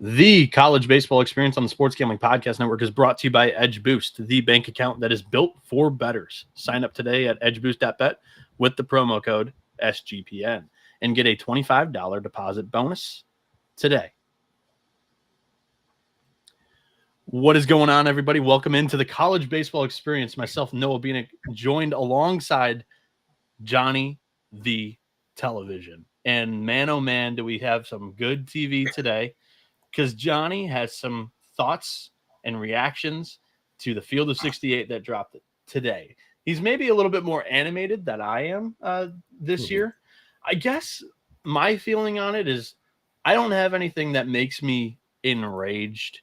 The college baseball experience on the Sports Gambling Podcast Network is brought to you by Edge Boost, the bank account that is built for bettors. Sign up today at edgeboost.bet with the promo code SGPN and get a $25 deposit bonus today. What is going on, everybody? Welcome into the college baseball experience. Myself, Noah Bieniek, joined alongside Johnny the Television. And man, oh man, do we have some good TV today, because Johnny has some thoughts and reactions to the Field of 68 that dropped today. He's maybe a little bit more animated than I am this year. I guess my feeling on it is I don't have anything that makes me enraged,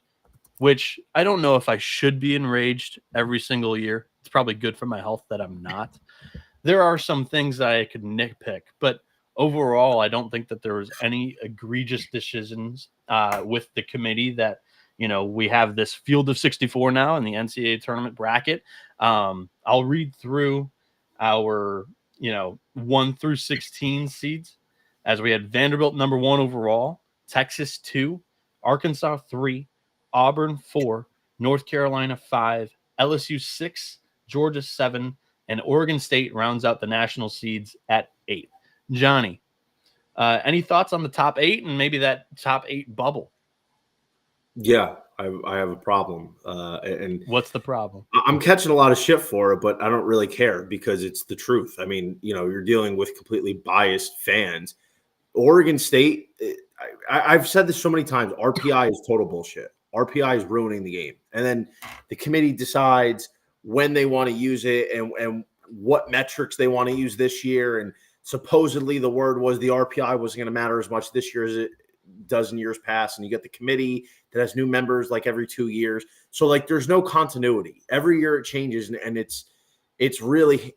which I don't know if I should be enraged every single year. It's probably good for my health that I'm not. There are some things that I could nitpick, but overall, I don't think that there was any egregious decisions with the committee that, we have this Field of 64 now in the NCAA tournament bracket. I'll read through our, 1 through 16 seeds, as we had Vanderbilt number 1 overall, Texas 2, Arkansas 3, Auburn 4, North Carolina 5, LSU 6, Georgia 7, and Oregon State rounds out the national seeds at 8. Johnny, any thoughts on the top 8 and maybe that top 8 bubble? Yeah, I have a problem. And what's the problem? I'm catching a lot of shit for it, but I don't really care because it's the truth. I mean, you're dealing with completely biased fans. Oregon State, I've said this so many times, RPI is total bullshit. RPI is ruining the game. And then the committee decides when they want to use it and what metrics they want to use this year. And supposedly the word was the RPI wasn't going to matter as much this year as it does in years past. And you get the committee that has new members like every 2 years. So there's no continuity. Every year it changes, and it's really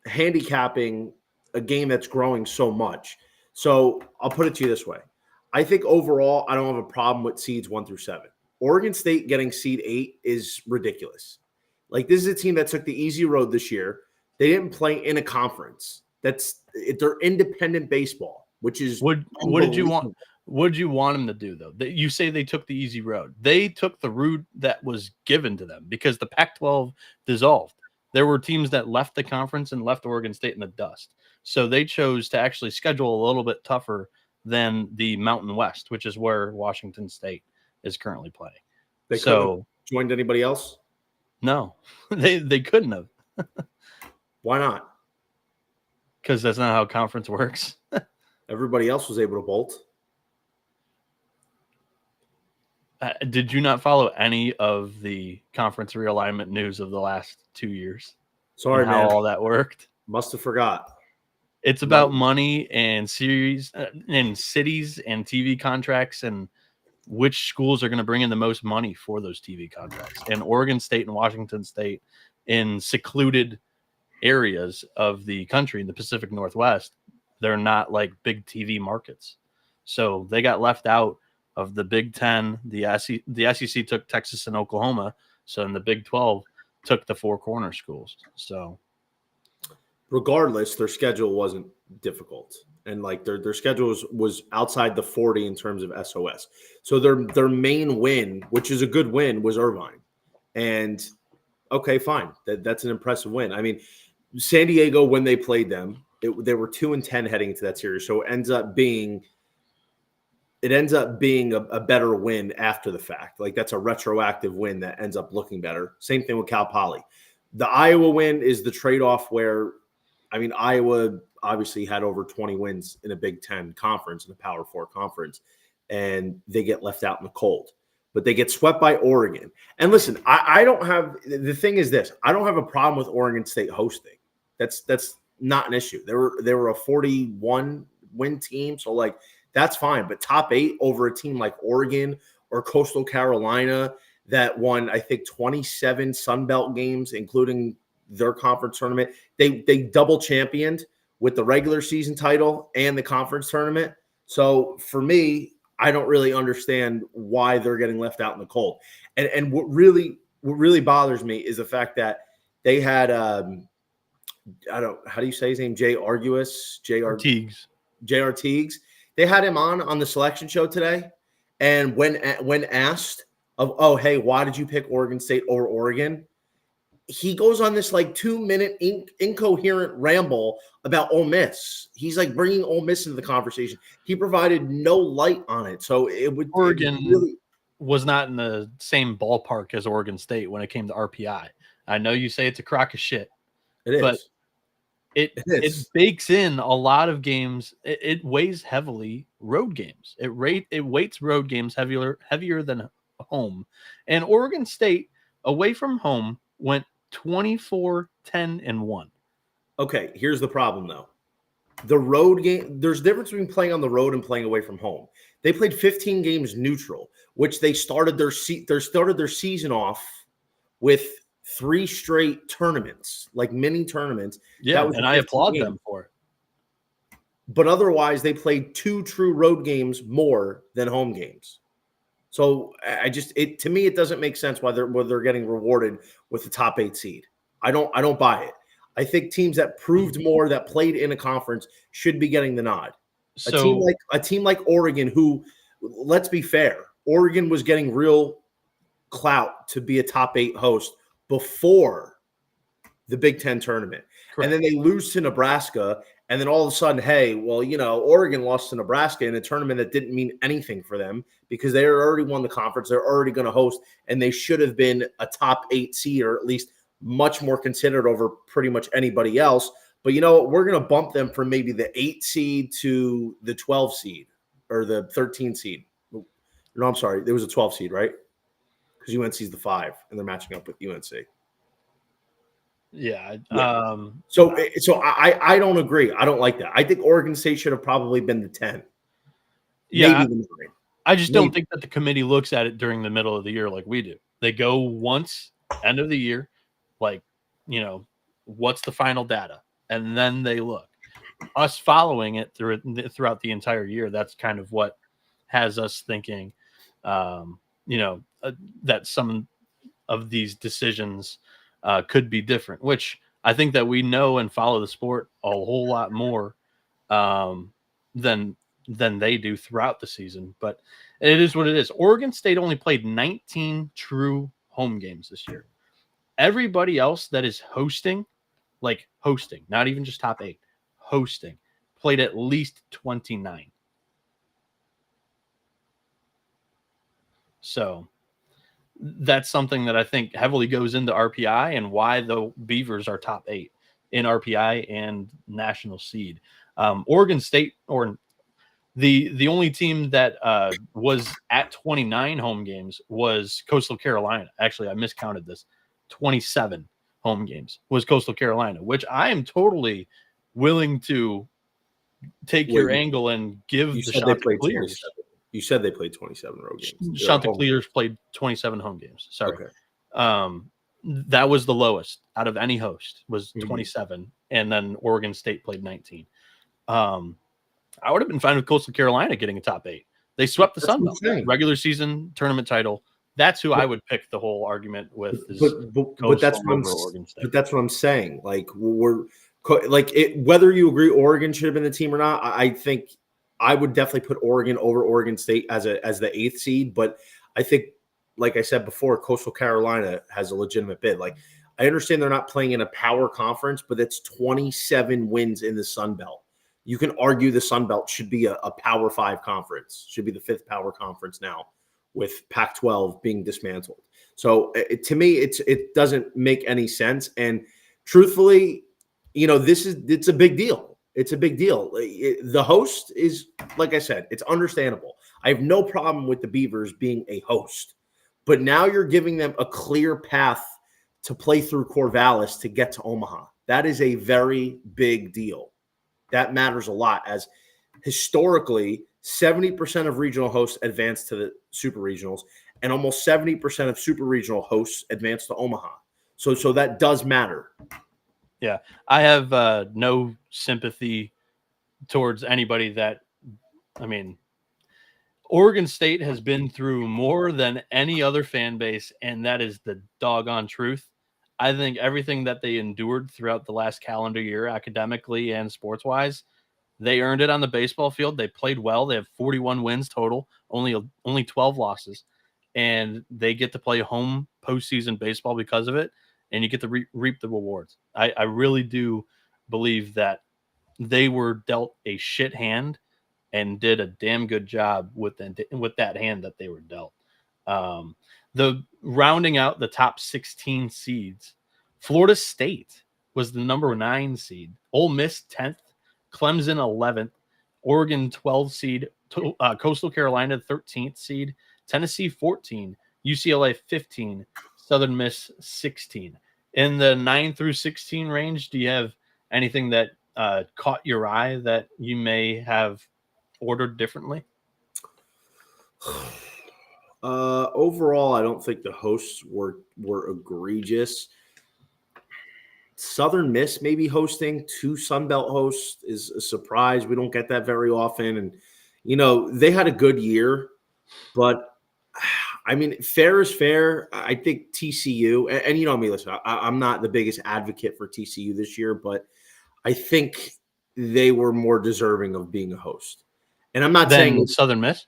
handicapping a game that's growing so much. So I'll put it to you this way. I think overall, I don't have a problem with seeds 1 through 7. Oregon State getting seed 8 is ridiculous. This is a team that took the easy road this year. They didn't play in a conference. They're independent baseball, which is what did you want? What did you want them to do, though? You say they took the easy road. They took the route that was given to them because the Pac-12 dissolved. There were teams that left the conference and left Oregon State in the dust. So they chose to actually schedule a little bit tougher than the Mountain West, which is where Washington State is currently playing. They couldn't have joined anybody else? No, they couldn't have. Why not? Because that's not how conference works. Everybody else was able to bolt. Did you not follow any of the conference realignment news of the last 2 years? Sorry, man. How all that worked? Must have forgot. It's about money and series and cities and TV contracts and which schools are going to bring in the most money for those TV contracts. And Oregon State and Washington State, in secluded areas of the country in the Pacific Northwest, they're not like big TV markets. So they got left out of the Big Ten. The SEC took Texas and Oklahoma. So in the Big 12 took the Four Corner schools. So regardless, their schedule wasn't difficult. And their schedule was outside the 40 in terms of SOS. So their main win, which is a good win, was Irvine. And okay, fine. That's an impressive win. I mean, San Diego, when they played them, they were 2-10 heading into that series. So it ends up being a better win after the fact. That's a retroactive win that ends up looking better. Same thing with Cal Poly. The Iowa win is the trade-off where, Iowa obviously had over 20 wins in a Big Ten conference, in a Power 4 conference, and they get left out in the cold. But they get swept by Oregon. And listen, I don't have – the thing is this. I don't have a problem with Oregon State hosting. That's not an issue. They were a 41-win team, so, that's fine. But top 8 over a team like Oregon or Coastal Carolina that won, I think, 27 Sun Belt games, including their conference tournament. They double championed with the regular season title and the conference tournament. So for me, I don't really understand why they're getting left out in the cold. And what really bothers me is the fact that they had how do you say his name? J.R. Teagues. J.R. Teagues. They had him on the selection show today, And when asked of, oh, hey, why did you pick Oregon State over Oregon? He goes on this like 2-minute incoherent ramble about Ole Miss. He's like bringing Ole Miss into the conversation. He provided no light on it. So Oregon really was not in the same ballpark as Oregon State when it came to RPI. I know you say it's a crock of shit, but is. it bakes in a lot of games. It weighs heavily road games. It weights road games heavier than home. And Oregon State away from home went 24-10-1. Okay, here's the problem though. The road game, there's a difference between playing on the road and playing away from home. They played 15 games neutral, which they started their season off with 3 straight tournaments, like mini tournaments. Yeah, and I applaud them for it. But otherwise, they played 2 true road games more than home games. So to me, it doesn't make sense why they're getting rewarded with the top 8 seed. I don't buy it. I think teams that proved more, that played in a conference, should be getting the nod. So A team like Oregon, who, let's be fair, Oregon was getting real clout to be a top 8 host before the Big Ten tournament. correct. And then they lose to Nebraska. And then all of a sudden, hey, well, Oregon lost to Nebraska in a tournament that didn't mean anything for them because they already won the conference. They're already going to host, and they should have been a top 8 seed, or at least much more considered over pretty much anybody else. But you know what? We're going to bump them from maybe the 8 seed to the 12 seed or the 13 seed. No, I'm sorry. There was a 12 seed, right? Because UNC's the 5, and they're matching up with UNC. Yeah. So I don't agree. I don't like that. I think Oregon State should have probably been the 10. Yeah. Maybe the 9. I just don't think that the committee looks at it during the middle of the year like we do. They go once, end of the year, like, what's the final data? And then they look. Us following it throughout the entire year, that's kind of what has us thinking, that some of these decisions could be different, which I think that we know and follow the sport a whole lot more than they do throughout the season. But it is what it is. Oregon State only played 19 true home games this year. Everybody else that is hosting, not even just top 8, hosting, played at least 29. So that's something that I think heavily goes into RPI and why the Beavers are top 8 in RPI and national seed. Oregon State, or the only team that was at 29 home games was Coastal Carolina. Actually, I miscounted this. 27 home games was Coastal Carolina, which I am willing to take your angle and give the Chanticleers. You said they played 27 road games. Chanticleers played 27 home games. Sorry. Okay. That was the lowest out of any host, was 27, and then Oregon State played 19. I would have been fine with Coastal Carolina getting a top 8. They swept the Sun Belt, regular season tournament title. That's who I would pick the whole argument with. But that's what I'm saying. Like, whether you agree Oregon should have been the team or not, I think I would definitely put Oregon over Oregon State as the 8th seed. But I think, like I said before, Coastal Carolina has a legitimate bid. Like, I understand they're not playing in a power conference, but that's 27 wins in the Sun Belt. You can argue the Sun Belt should be a Power 5 conference, should be the 5th power conference now, with Pac-12 being dismantled. So to me, it doesn't make any sense. And truthfully, it's a big deal. It's a big deal. The host is, like I said, it's understandable. I have no problem with the Beavers being a host, but now you're giving them a clear path to play through Corvallis to get to Omaha. That is a very big deal. That matters a lot, as historically 70% of regional hosts advance to the super regionals, and almost 70% of super regional hosts advance to Omaha. So that does matter. Yeah, I have no sympathy towards anybody that, Oregon State has been through more than any other fan base, and that is the doggone truth. I think everything that they endured throughout the last calendar year, academically and sports-wise, They earned it on the baseball field. They played well. They have 41 wins total, only 12 losses, and they get to play home postseason baseball because of it, and you get to reap the rewards. I really do believe that they were dealt a shit hand and did a damn good job with that hand that they were dealt. The rounding out the top 16 seeds, Florida State was the number 9 seed, Ole Miss 10th, Clemson 11th, Oregon 12 seed, Coastal Carolina 13th seed, Tennessee 14, UCLA 15, Southern Miss 16. In the 9 through 16 range, do you have anything that caught your eye that you may have ordered differently? Overall, I don't think the hosts were egregious. Southern Miss maybe hosting 2 Sunbelt hosts is a surprise. We don't get that very often. And, they had a good year, but I mean, fair is fair. I think TCU, and you know me, listen, I'm not the biggest advocate for TCU this year, but I think they were more deserving of being a host. And I'm not saying Southern Miss,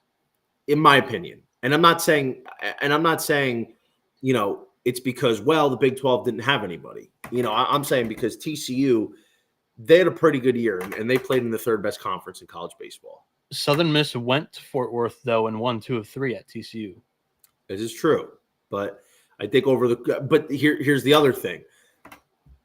in my opinion. And I'm not saying, it's because, the Big 12 didn't have anybody. I'm saying because TCU, they had a pretty good year, and they played in the 3rd best conference in college baseball. Southern Miss went to Fort Worth, though, and won 2 of 3 at TCU. This is true. But I think but here's the other thing.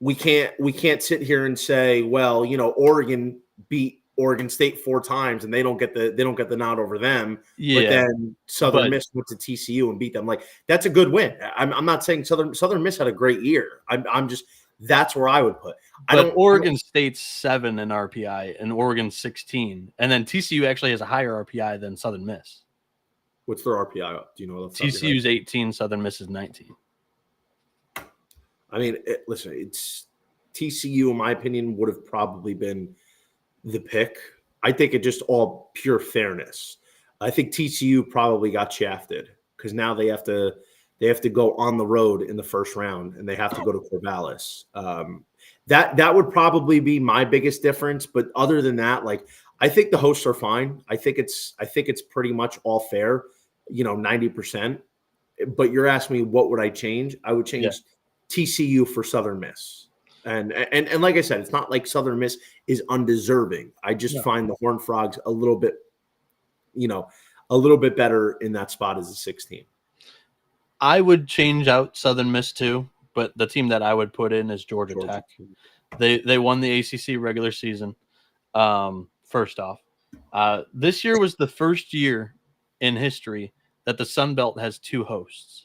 We can't sit here and say, Oregon beat Oregon State 4 times and they don't get the nod over them. Yeah, but then Southern Miss went to TCU and beat them. Like, that's a good win. I'm not saying Southern Miss had a great year. I'm just, that's where I would put. Oregon State's 7 in RPI and Oregon 16, and then TCU actually has a higher RPI than Southern Miss. What's their RPI? Do you know? TCU's 18, Southern Miss is 19. I mean, listen, it's TCU, in my opinion, would have probably been the pick. I think it just all pure fairness. I think TCU probably got shafted because now they have to go on the road in the first round and they have to go to Corvallis. That would probably be my biggest difference. But other than that, like, I think the hosts are fine. I think it's pretty much all fair, 90%. But you're asking me what would I change? I would change TCU for Southern Miss. And like I said, it's not like Southern Miss is undeserving. I just find the Horned Frogs a little bit better in that spot as a 16. I would change out Southern Miss too, but the team that I would put in is Georgia Tech. They won the ACC regular season. First off, this year was the first year in history that the Sun Belt has 2 hosts,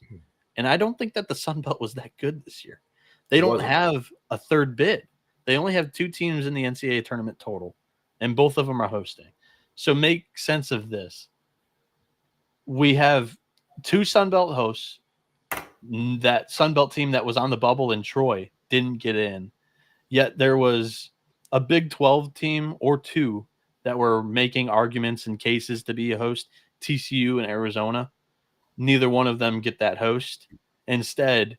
and I don't think that the Sun Belt was that good this year. They don't have a 3rd bid. They only have 2 teams in the NCAA tournament total, and both of them are hosting. So make sense of this. We have 2 Sun Belt hosts. That Sun Belt team that was on the bubble in Troy didn't get in. Yet there was a Big 12 team or 2 that were making arguments and cases to be a host, TCU and Arizona. Neither one of them get that host. Instead,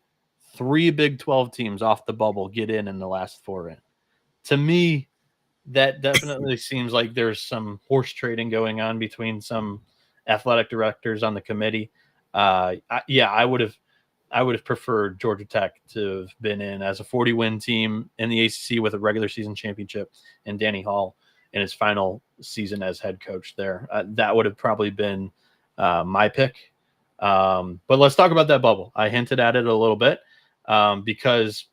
3 Big 12 teams off the bubble get in the last 4 in. To me, that definitely seems like there's some horse trading going on between some athletic directors on the committee. I would have preferred Georgia Tech to have been in as a 40-win team in the ACC with a regular season championship and Danny Hall in his final season as head coach there. That would have probably been my pick. But let's talk about that bubble. I hinted at it a little bit because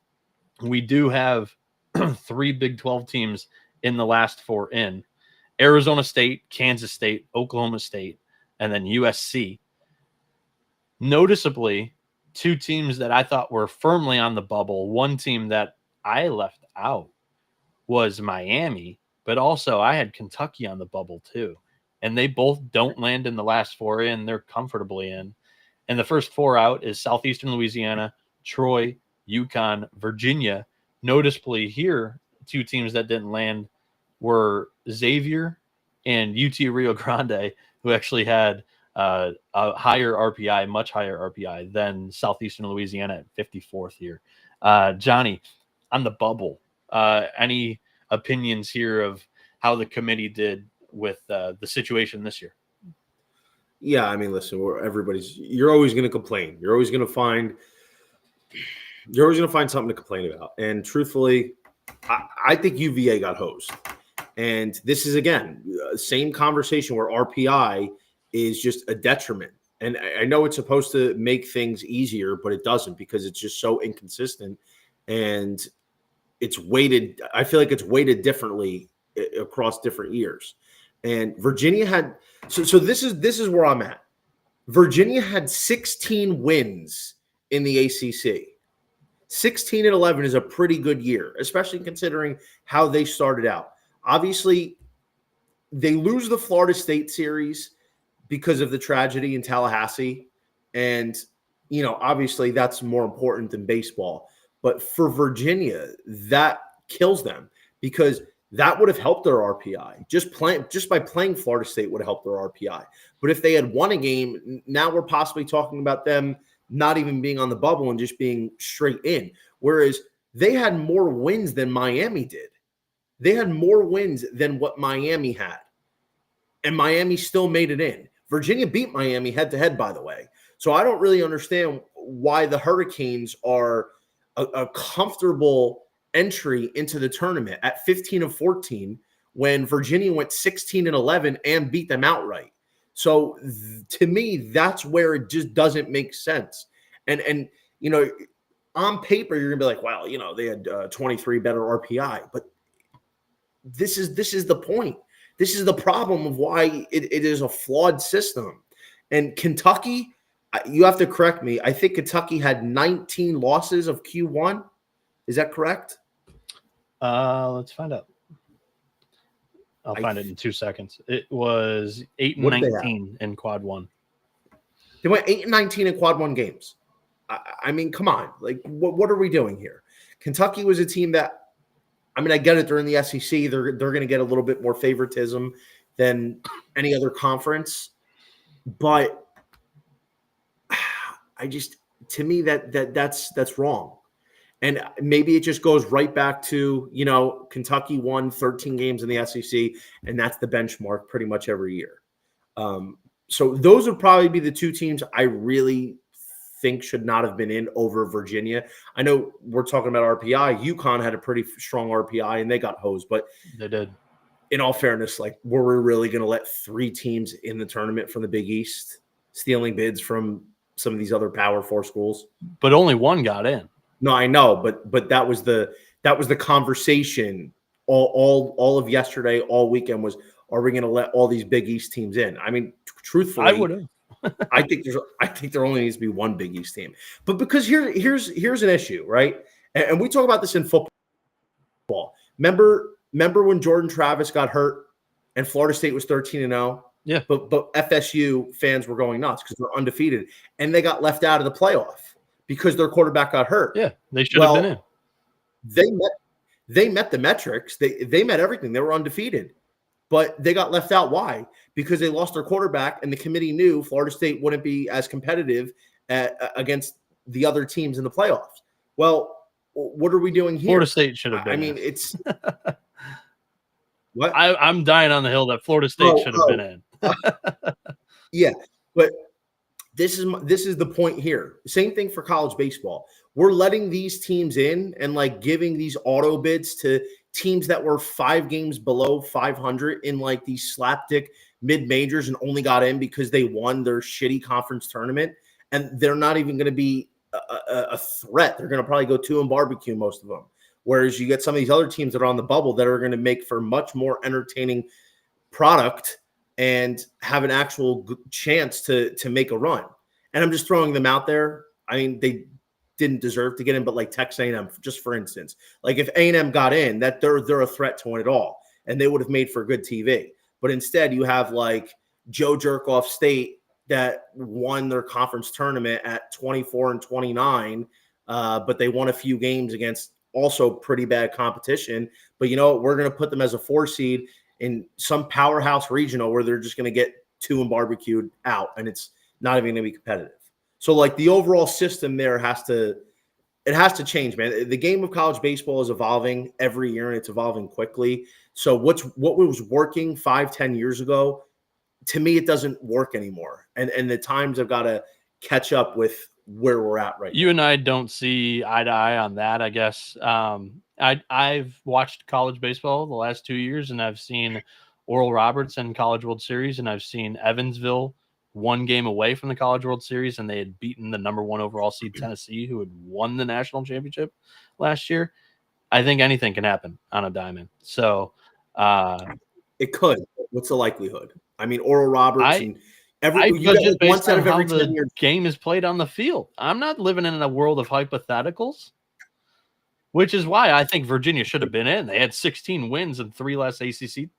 we do have 3 Big 12 teams in the last 4 in. Arizona State, Kansas State, Oklahoma State, and then USC. Noticeably, 2 teams that I thought were firmly on the bubble. One team that I left out was Miami, but also I had Kentucky on the bubble too. And they both don't land in the last 4 in. They're comfortably in. And the first 4 out is Southeastern Louisiana, Troy, UConn, Virginia. Noticeably here, 2 teams that didn't land were Xavier and UT Rio Grande, who actually had a higher RPI, much higher RPI than Southeastern Louisiana at 54th here. Johnny, on the bubble, any opinions here of how the committee did with the situation this year. Yeah, I mean, listen, you're always going to complain. You're always going to find something to complain about. And truthfully, I think UVA got hosed. And this is, again, same conversation where RPI is just a detriment. And I know it's supposed to make things easier, but it doesn't, because it's just so inconsistent. And it's weighted. I feel like it's weighted differently across different years. And Virginia had so this is where I'm at. Virginia had 16 wins in the ACC. 16-11 is a pretty good year, especially considering how they started out. Obviously, they lose the Florida State series because of the tragedy in Tallahassee. And, obviously that's more important than baseball. But for Virginia, that kills them, because that would have helped their RPI. Just by playing Florida State would have helped their RPI. But if they had won a game, now we're possibly talking about them not even being on the bubble and just being straight in. Whereas they had more wins than Miami did. They had more wins than what Miami had. And Miami still made it in. Virginia beat Miami head-to-head, by the way. So I don't really understand why the Hurricanes are a comfortable entry into the tournament at 15-14 when Virginia went 16-11 and beat them outright. So to me, that's where it just doesn't make sense. And on paper, you're gonna be like, wow, they had 23 better RPI, but this is the point. This is the problem of why it is a flawed system. And Kentucky, you have to correct me, I think Kentucky had 19 losses of Q1. Is that correct? Let's find out. I'll find it in 2 seconds. It was 8-19 in quad one. They went 8-19 in quad one games. I mean, come on. Like, what are we doing here? Kentucky was a team that, I get it, they're in the SEC. They're going to get a little bit more favoritism than any other conference. But to me, that's wrong. And maybe it just goes right back to, Kentucky won 13 games in the SEC, and that's the benchmark pretty much every year. So those would probably be the two teams I really think should not have been in over Virginia. I know we're talking about RPI. UConn had a pretty strong RPI, and they got hosed. But they did. In all fairness, were we really going to let 3 teams in the tournament from the Big East stealing bids from some of these other Power 4 schools? But only one got in. No, I know, but that was the conversation all of yesterday, all weekend was, are we going to let all these Big East teams in? I mean, truthfully, I would have. I think there only needs to be one Big East team. But because here's an issue, right? And we talk about this in football. Remember when Jordan Travis got hurt and Florida State was 13-0? Yeah. But FSU fans were going nuts because they're undefeated, and they got left out of the playoff because their quarterback got hurt. Yeah, they should have been in. They met the metrics. They met everything. They were undefeated. But they got left out. Why? Because they lost their quarterback, and the committee knew Florida State wouldn't be as competitive against the other teams in the playoffs. Well, what are we doing here? Florida State should have been. I mean, it's what? I'm dying on the hill that Florida State should have been in. Yeah, but this is the point here. Same thing for college baseball. We're letting these teams in and giving these auto bids to teams that were 5 games below 500 in these slapdick mid majors and only got in because they won their shitty conference tournament, and they're not even going to be a threat. They're going to probably go 2 and barbecue, most of them. Whereas you get some of these other teams that are on the bubble that are going to make for much more entertaining product and have an actual chance to make a run. And I'm just throwing them out there. I mean, they didn't deserve to get in, but Texas A&M, just for instance, if A&M got in, that they're a threat to win it all, and they would have made for good TV. But instead, you have Joe Jerkoff State that won their conference tournament at 24-29, but they won a few games against also pretty bad competition. But we're going to put them as a 4 seed in some powerhouse regional where they're just going to get 2 and barbecued out, and it's not even going to be competitive. So the overall system there has to change, man. The game of college baseball is evolving every year, and it's evolving quickly. So what was working 5-10 years ago, to me, it doesn't work anymore. And the times have got to catch up with where we're at right You now. and I don't see eye to eye on that, I guess. I've watched college baseball the last 2 years, and I've seen Oral Roberts in College World Series, and I've seen Evansville one game away from the College World Series, and they had beaten the number 1 overall seed Tennessee, who had won the national championship last year. I think anything can happen on a diamond. So It could. What's the likelihood? I mean, Oral Roberts and I you judge got it like one based set on of how every 10 the years. game is played on the field. I'm not living in a world of hypotheticals, which is why I think Virginia should have been in. They had 16 wins and 3 less ACC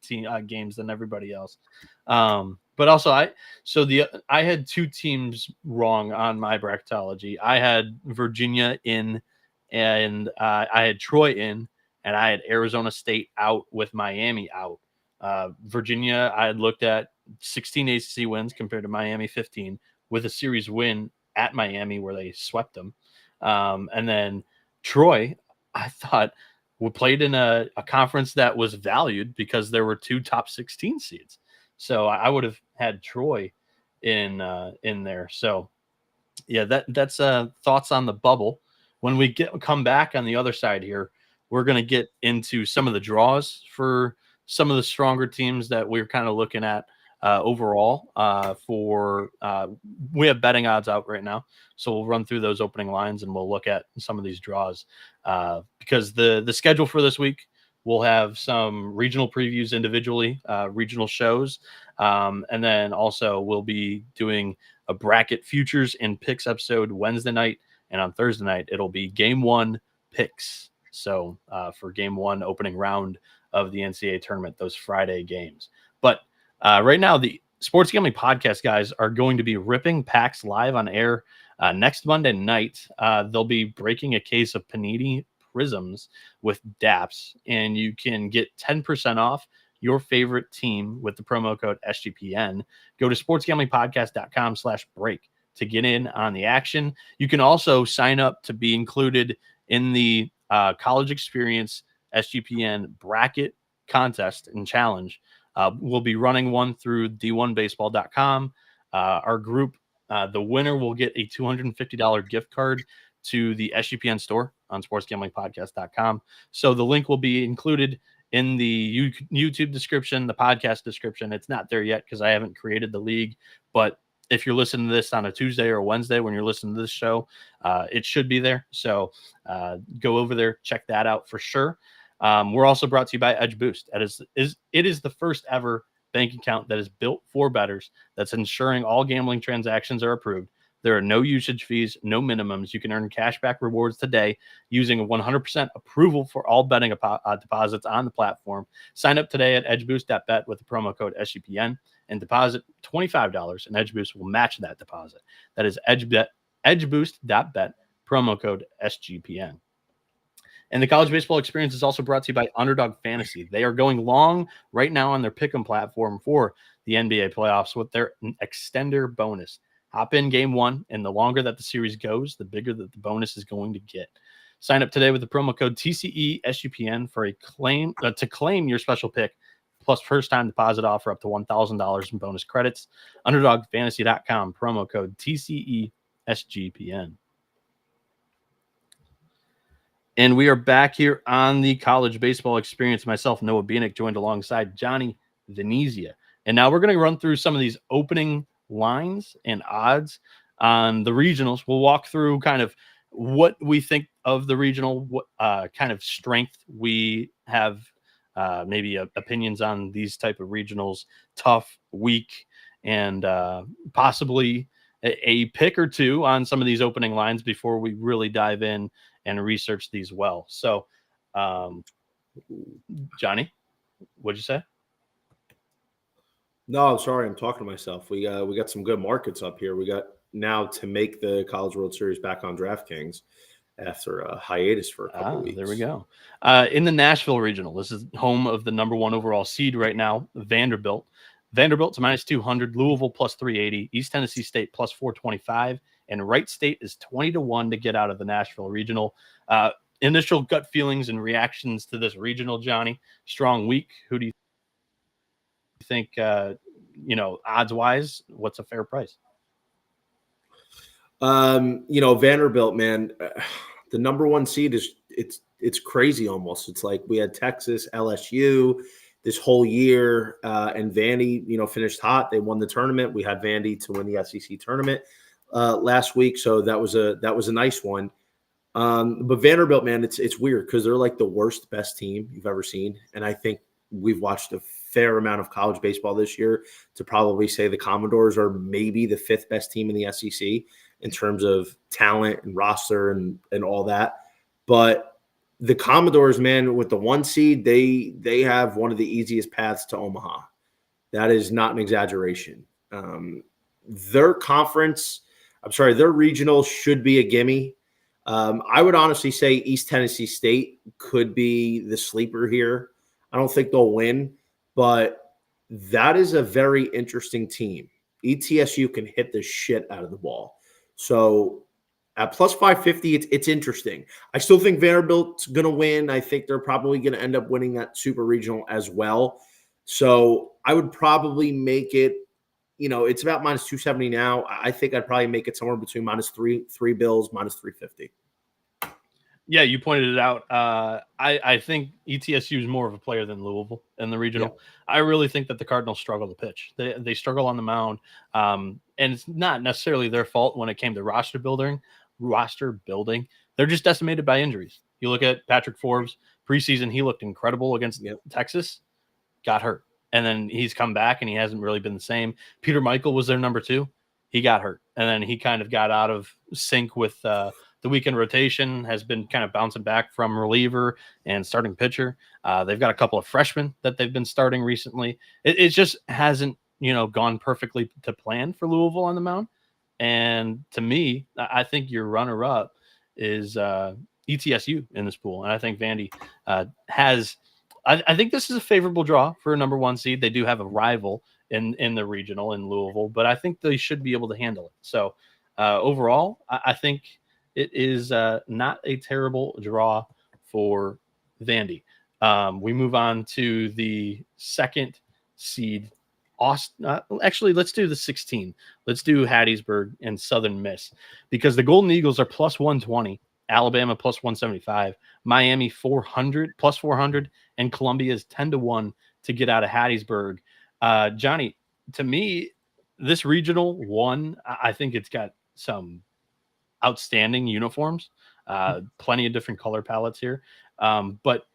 games than everybody else. But also, I had 2 teams wrong on my bracketology. I had Virginia in, and I had Troy in, and I had Arizona State out with Miami out. Virginia, I had looked at 16 ACC wins compared to Miami 15, with a series win at Miami where they swept them. And then Troy, I thought, we played in a conference that was valued because there were 2 top 16 seeds. So I would have had Troy in there. So yeah, that's thoughts on the bubble. When we come back on the other side here, we're going to get into some of the draws for some of the stronger teams that we're kind of looking at overall. We have betting odds out right now, so we'll run through those opening lines and we'll look at some of these draws because the schedule for this week, we'll have some regional previews individually, regional shows, and then also we'll be doing a bracket futures and picks episode Wednesday night, and on Thursday night it'll be game 1 picks. So for game 1 opening round of the NCAA tournament, those Friday games. But right now, the Sports Gambling Podcast guys are going to be ripping packs live on air next Monday night. They'll be breaking a case of Panini Prisms with DAPS, and you can get 10% off your favorite team with the promo code SGPN. Go to sportsgamblingpodcast.com/break to get in on the action. You can also sign up to be included in the college experience SGPN bracket contest and challenge. We'll be running one through d1baseball.com. Our group, the winner will get a $250 gift card to the SGPN store on sportsgamblingpodcast.com. So the link will be included in the YouTube description, the podcast description. It's not there yet because I haven't created the league, but if you're listening to this on a Tuesday or Wednesday when you're listening to this show, it should be there. So go over there, check that out for sure. We're also brought to you by Edge Boost. It is the first ever bank account that is built for bettors that's ensuring all gambling transactions are approved. There are no usage fees, no minimums. You can earn cashback rewards today using a 100% approval for all betting deposits on the platform. Sign up today at edgeboost.bet with the promo code SGPN and deposit $25, and EdgeBoost will match that deposit. That is edgeboost.bet, promo code SGPN. And the college baseball experience is also brought to you by Underdog Fantasy. They are going long right now on their Pick'em platform for the NBA playoffs with their extender bonus. Hop in game 1, and the longer that the series goes, the bigger that the bonus is going to get. Sign up today with the promo code TCESGPN for to claim your special pick, plus first-time deposit offer up to $1,000 in bonus credits. UnderdogFantasy.com, promo code TCESGPN. And we are back here on the college baseball experience. Myself, Noah Bieniek, joined alongside Johnny Venezia. And now we're going to run through some of these opening lines and odds on the regionals. We'll walk through kind of what we think of the regional, what kind of strength we have, maybe opinions on these type of regionals, tough, weak, and possibly a pick or two on some of these opening lines before we really dive in and research these well. So, Johnny, what'd you say? No, I'm sorry. I'm talking to myself. We got some good markets up here. We got now to make the College World Series back on DraftKings after a hiatus for a couple weeks. There we go. In the Nashville Regional, this is home of the number 1 overall seed right now, Vanderbilt. Vanderbilt's minus 200, Louisville plus 380, East Tennessee State plus 425, and Wright State is 20-1 to get out of the Nashville Regional. initial gut feelings and reactions to this regional, Johnny. Strong week. Who do you think, odds wise, what's a fair price? Vanderbilt, man, the number one seed it's crazy almost. It's like we had Texas, LSU this whole year, and Vandy, finished hot. They won the tournament. We had Vandy to win the SEC tournament last week, so that was a nice one. But Vanderbilt, man, it's weird because they're like the worst, best team you've ever seen, and I think we've watched a fair amount of college baseball this year to probably say the Commodores are maybe the fifth best team in the SEC in terms of talent and roster and all that. But the Commodores, man, with the 1 seed, they have one of the easiest paths to Omaha. That is not an exaggeration. Their regional should be a gimme. I would honestly say East Tennessee State could be the sleeper here. I don't think they'll win, but that is a very interesting team. ETSU can hit the shit out of the ball. So at plus 550, it's interesting. I still think Vanderbilt's going to win. I think they're probably going to end up winning that super regional as well. So I would probably make it, it's about minus 270 now. I think I'd probably make it somewhere between minus three bills, minus 350. Yeah, you pointed it out. I think ETSU is more of a player than Louisville in the regional. Yeah. I really think that the Cardinals struggle to pitch. They struggle on the mound, and it's not necessarily their fault when it came to roster building. They're just decimated by injuries. You look at Patrick Forbes preseason; he looked incredible against Texas, got hurt, and then he's come back and he hasn't really been the same. Peter Michael was their number 2. He got hurt, and then he kind of got out of sync with the weekend rotation, has been kind of bouncing back from reliever and starting pitcher. They've got a couple of freshmen that they've been starting recently. It just hasn't, gone perfectly to plan for Louisville on the mound. And to me, I think your runner-up is ETSU in this pool. And I think Vandy has – I think this is a favorable draw for a number 1 seed. They do have a rival in the regional in Louisville, but I think they should be able to handle it. So overall, I think – it is not a terrible draw for Vandy. We move on to the 2nd seed. Actually, let's do the 16. Let's do Hattiesburg and Southern Miss because the Golden Eagles are plus 120, Alabama plus 175, Miami 400 plus 400, and Columbia is 10-1 to get out of Hattiesburg. Johnny, to me, this regional one, I think it's got some outstanding uniforms, plenty of different color palettes here, but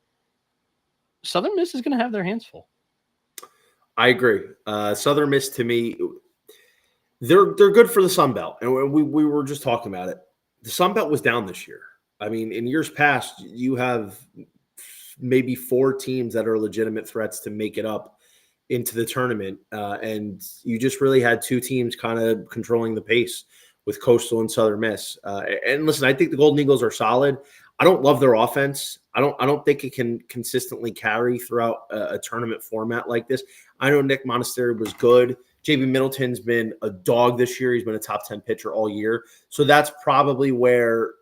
Southern Miss is going to have their hands full. I agree. Southern Miss, to me, they're good for the Sun Belt, and we were just talking about it. The Sun Belt was down this year. I mean, in years past, you have maybe 4 teams that are legitimate threats to make it up into the tournament, and you just really had 2 teams kind of controlling the pace with Coastal and Southern Miss. And listen, I think the Golden Eagles are solid. I don't love their offense. I don't think it can consistently carry throughout a tournament format like this. I know Nick Monastery was good. JB Middleton's been a dog this year. He's been a top 10 pitcher all year. So that's probably where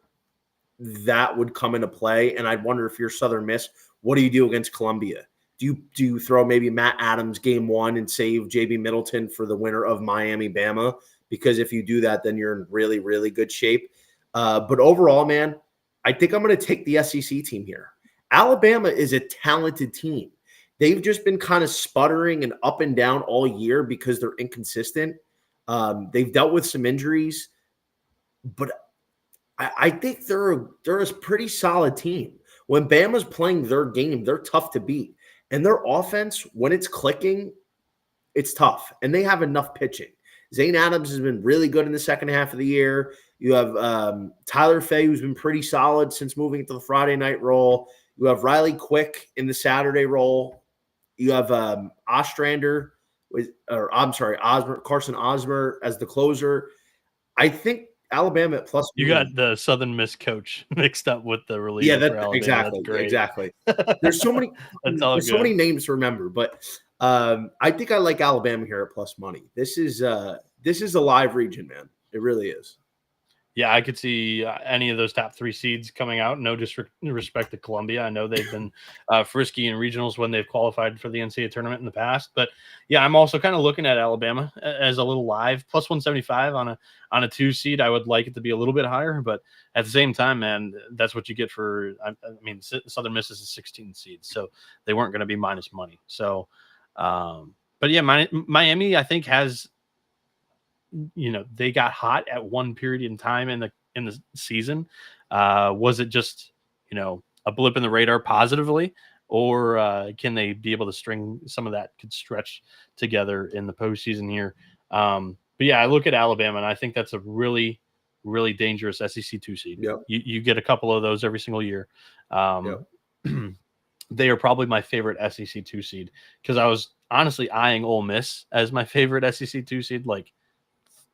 that would come into play. And I'd wonder if you're Southern Miss, what do you do against Columbia? Do you throw maybe Matt Adams game 1 and save JB Middleton for the winner of Miami-Bama? Because if you do that, then you're in really, really good shape. But overall, man, I think I'm going to take the SEC team here. Alabama is a talented team. They've just been kind of sputtering and up and down all year because they're inconsistent. They've dealt with some injuries, but I think they're a pretty solid team. When Bama's playing their game, they're tough to beat. And their offense, when it's clicking, it's tough. And they have enough pitching. Zane Adams has been really good in the second half of the year. You have Tyler Fay, who's been pretty solid since moving into the Friday night role. You have Riley Quick in the Saturday role. You have Carson Osmer as the closer. I think Alabama at plus. You got the Southern Miss coach mixed up with the reliever. Yeah, exactly. There's so many. So many names to remember, but I think I like Alabama here at plus money. This is a live region, man. It really is. Yeah, I could see any of those top 3 seeds coming out. No disrespect to Columbia. I know they've been frisky in regionals when they've qualified for the NCAA tournament in the past. But yeah, I'm also kind of looking at Alabama as a little live plus 175 on a 2 seed. I would like it to be a little bit higher, but at the same time, man, that's what you get for. I mean, Southern Miss is a 16 seed, so they weren't going to be minus money. So, but yeah, Miami, I think has. They got hot at one period in time in the season. Was it just a blip in the radar positively, or can they be able to string some of that could stretch together in the postseason here? But yeah, I look at Alabama and I think that's a really, really dangerous SEC 2 seed. Yep. You get a couple of those every single year. Yep. They are probably my favorite SEC 2 seed because I was honestly eyeing Ole Miss as my favorite SEC 2 seed like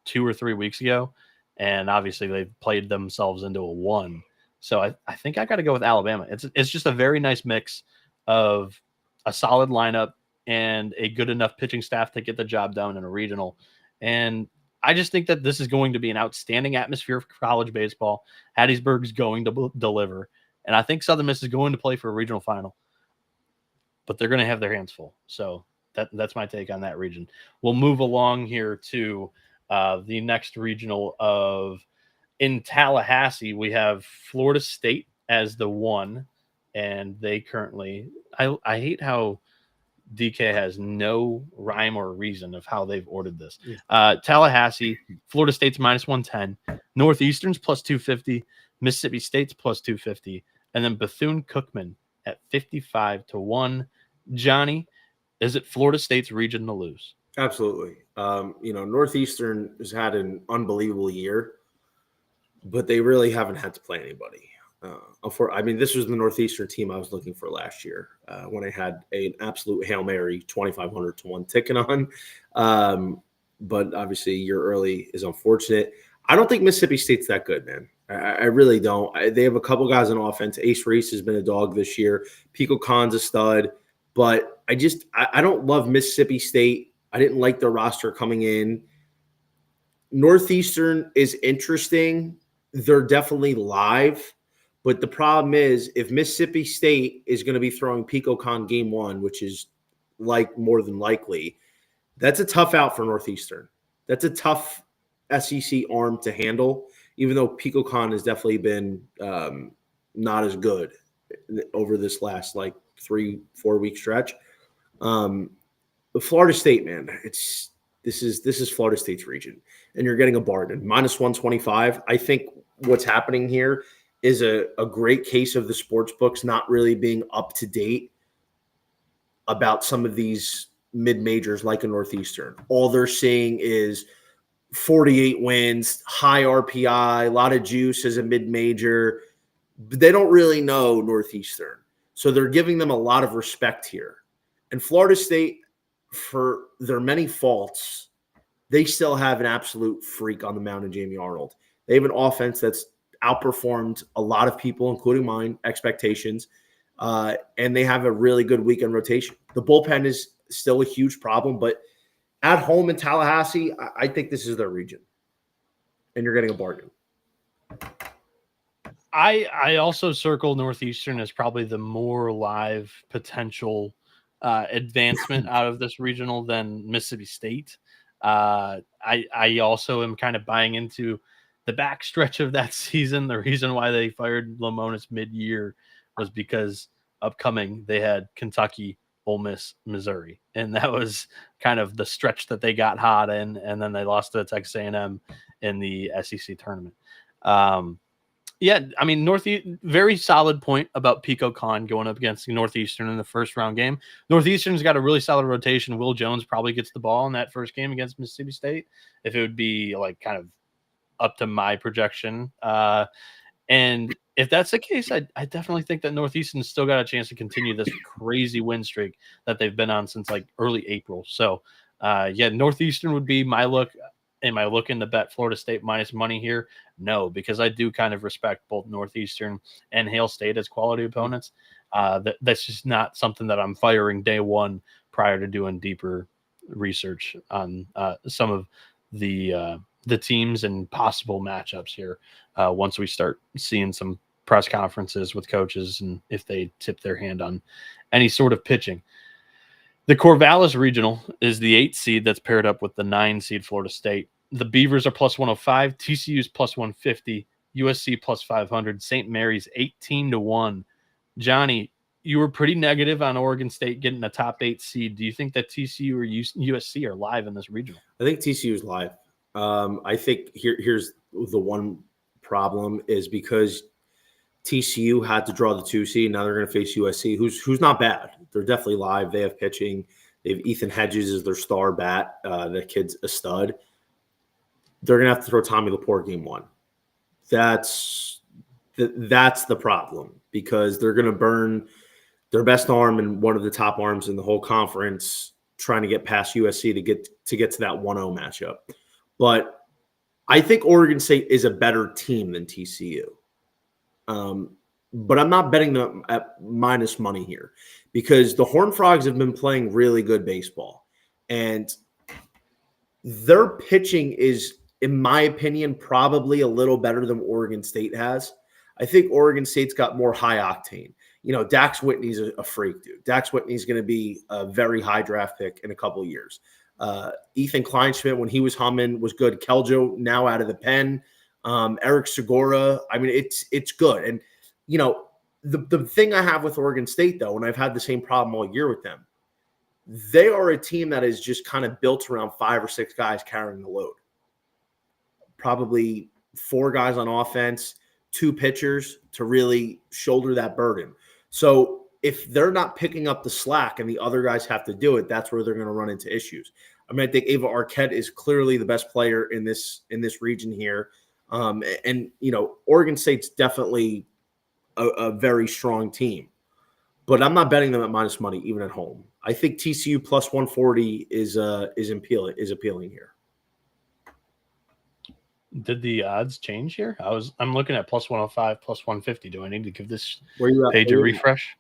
2 or 3 weeks ago, and obviously they've played themselves into a 1. So I think I got to go with Alabama. It's just a very nice mix of a solid lineup and a good enough pitching staff to get the job done in a regional. And I just think that this is going to be an outstanding atmosphere for college baseball. Hattiesburg's going to deliver, and I think Southern Miss is going to play for a regional final, but they're going to have their hands full. So that's my take on that region. We'll move along here to the next regional in Tallahassee. We have Florida State as the 1, and they currently I hate how DK has no rhyme or reason of how they've ordered this. Tallahassee, Florida State's minus 110, Northeastern's plus 250, Mississippi State's plus 250, and then Bethune-Cookman at 55-1. Johnny, is it Florida State's region to lose? Absolutely. Northeastern has had an unbelievable year, but they really haven't had to play anybody. This was the Northeastern team I was looking for last year when I had an absolute Hail Mary 2,500-1 ticket on. But obviously, a year early is unfortunate. I don't think Mississippi State's that good, man. I really don't. They have a couple guys on offense. Ace Reese has been a dog this year. Pico Khan's a stud. But I don't love Mississippi State. I didn't like their roster coming in. Northeastern is interesting. They're definitely live. But the problem is, if Mississippi State is going to be throwing Pico Khan game 1, which is like more than likely, that's a tough out for Northeastern. That's a tough SEC arm to handle, even though Pico Khan has definitely been not as good over this last 3-4 week stretch. But Florida State, man, this is Florida State's region, and you're getting a bargain. Minus 125. I think what's happening here is a great case of the sports books not really being up to date about some of these mid-majors like a Northeastern. All they're seeing is 48 wins, high RPI, a lot of juice as a mid-major. But they don't really know Northeastern. So they're giving them a lot of respect here. And Florida State, for their many faults, they still have an absolute freak on the mound in Jamie Arnold. They have an offense that's outperformed a lot of people, including mine, expectations. And they have a really good weekend rotation. The bullpen is still a huge problem, but at home in Tallahassee, I think this is their region. And you're getting a bargain. I also circle Northeastern as probably the more live potential advancement out of this regional than Mississippi State. I also am kind of buying into the backstretch of that season. The reason why they fired Lamonis mid-year was because upcoming they had Kentucky, Ole Miss, Missouri, and that was kind of the stretch that they got hot in, and then they lost to Texas A&M in the SEC tournament. Yeah, I mean, very solid point about Pico Khan going up against Northeastern in the first round game. Northeastern's got a really solid rotation. Will Jones probably gets the ball in that first game against Mississippi State, if it would be kind of up to my projection. And if that's the case, I definitely think that Northeastern's still got a chance to continue this crazy win streak that they've been on since early April. So, yeah, Northeastern would be my look. Am I looking to bet Florida State minus money here? No, because I do kind of respect both Northeastern and Hail State as quality opponents. That's just not something that I'm firing day one prior to doing deeper research on some of the the teams and possible matchups here once we start seeing some press conferences with coaches and if they tip their hand on any sort of pitching. The Corvallis Regional is the 8th seed that's paired up with the 9 seed Florida State. The Beavers are plus 105, TCU's plus 150, USC plus 500, St. Mary's 18-1. Johnny, you were pretty negative on Oregon State getting a top 8 seed. Do you think that TCU or USC are live in this regional? I think TCU is live. I think here's the one problem is because TCU had to draw the 2 seed. Now they're going to face USC, who's not bad. They're definitely live. They have pitching. They have Ethan Hedges as their star bat. That kid's a stud. They're going to have to throw Tommy Laporte game 1. That's the problem because they're going to burn their best arm and one of the top arms in the whole conference trying to get past USC to get to that 1-0 matchup. But I think Oregon State is a better team than TCU. But I'm not betting them at minus money here because the Horned Frogs have been playing really good baseball. And their pitching is, in my opinion, probably a little better than Oregon State has. I think Oregon State's got more high octane. You know, Dax Whitney's a freak, dude. Dax Whitney's going to be a very high draft pick in a couple of years. Ethan Kleinschmidt, when he was humming, was good. Keljo now out of the pen. Eric Segura. I mean, it's good. And, you know, the thing I have with Oregon State, though, and I've had the same problem all year with them, they are a team that is just kind of built around 5 or 6 guys carrying the load. Probably 4 guys on offense, 2 pitchers to really shoulder that burden. So if they're not picking up the slack and the other guys have to do it, that's where they're going to run into issues. I mean, I think Ava Arquette is clearly the best player in this region here. And, you know, Oregon State's definitely a very strong team. But I'm not betting them at minus money, even at home. I think TCU plus 140 is appealing here. Did the odds change here? I'm looking at plus 105, plus 150. Do I need to give this page a refresh?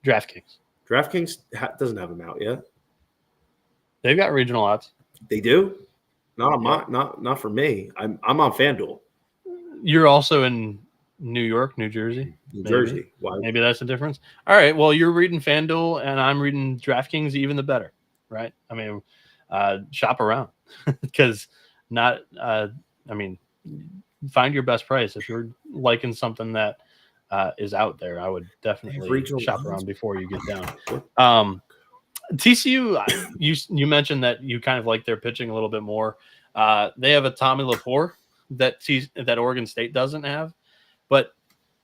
DraftKings. DraftKings doesn't have them out yet. They've got regional odds. They do? Not for me. I'm on FanDuel. You're also in New York, New Jersey. New Jersey. Why? Maybe that's the difference. All right. Well, you're reading FanDuel and I'm reading DraftKings. Even the better, right? I mean, shop around because find your best price. If you're liking something that is out there, I would definitely shop around before you get down. TCU, you mentioned that you kind of like their pitching a little bit more. They have a Tommy Laporte that Oregon State doesn't have. But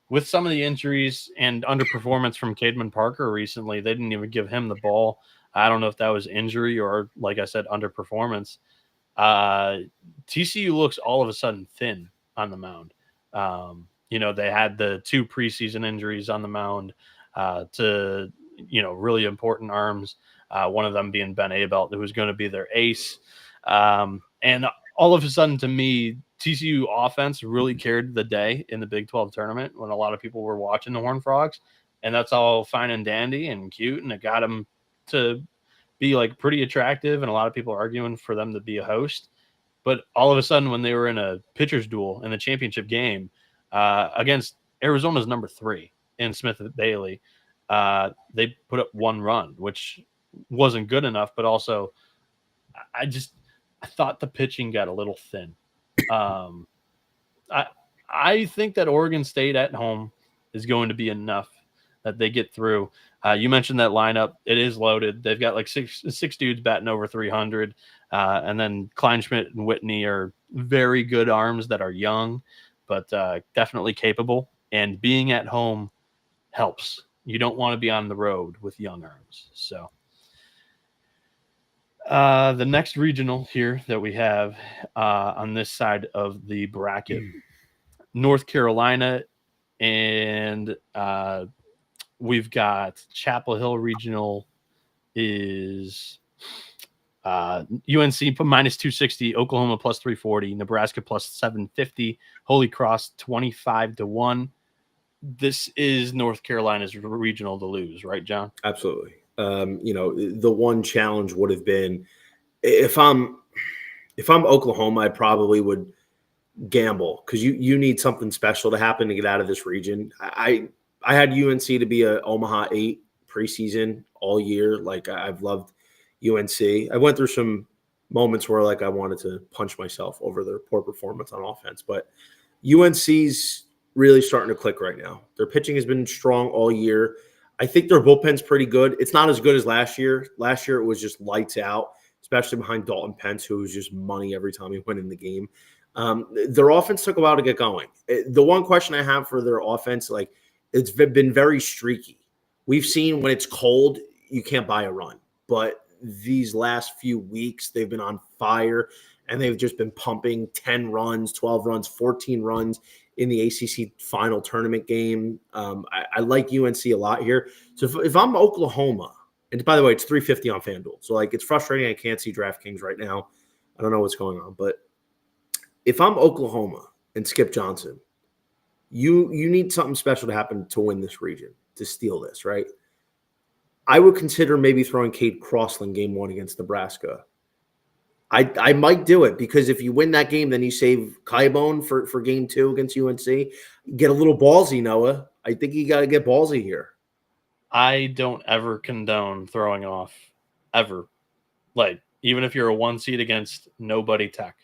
with some of the injuries and underperformance from Cademan Parker recently, they didn't even give him the ball. I don't know if that was injury or, like I said, underperformance. TCU looks all of a sudden thin on the mound. You know, they had the 2 preseason injuries on the mound to, you know, really important arms. One of them being Ben Abelt, who was going to be their ace. And all of a sudden, to me, TCU offense really carried the day in the Big 12 tournament when a lot of people were watching the Horned Frogs. And that's all fine and dandy and cute. And it got them to be like pretty attractive. And a lot of people arguing for them to be a host. But all of a sudden, when they were in a pitcher's duel in the championship game against Arizona's number 3 in Smith Bailey, they put up 1 run, which wasn't good enough. But also, I thought the pitching got a little thin. I think that Oregon State at home is going to be enough that they get through. You mentioned that lineup. It is loaded. They've got like six dudes batting over 300. And then Kleinschmidt and Whitney are very good arms that are young, but definitely capable. And being at home helps. You don't want to be on the road with young arms. So the next regional here that we have on this side of the bracket, North Carolina, and we've got Chapel Hill Regional is UNC minus 260, Oklahoma plus 340, Nebraska plus 750, Holy Cross 25-1. This is North Carolina's regional to lose, right, John? Absolutely. You know, the one challenge would have been if I'm if I'm Oklahoma, I probably would gamble because you need something special to happen to get out of this region. I had UNC to be a Omaha 8 preseason all year. Like I've loved UNC. I went through some moments where like I wanted to punch myself over their poor performance on offense, but UNC's really starting to click right now. Their pitching has been strong all year. I think their bullpen's pretty good. It's not as good as last year. Last year it was just lights out, especially behind Dalton Pence, who was just money every time he went in the game. Their offense took a while to get going. The one question I have for their offense, like it's been very streaky. We've seen when it's cold, you can't buy a run. But these last few weeks, they've been on fire, and they've just been pumping 10 runs, 12 runs, 14 runs in the ACC final tournament game. I like UNC a lot here. So if I'm Oklahoma, and by the way, it's $350 on FanDuel. So like it's frustrating. I can't see DraftKings right now. I don't know what's going on. But if I'm Oklahoma and Skip Johnson, you need something special to happen to win this region, to steal this, right? I would consider maybe throwing Cade Crossland game 1 against Nebraska. I might do it because if you win that game, then you save Kaibon for game 2 against UNC. Get a little ballsy, Noah. I think you got to get ballsy here. I don't ever condone throwing off, ever. Like, even if you're a 1 seed against nobody Tech,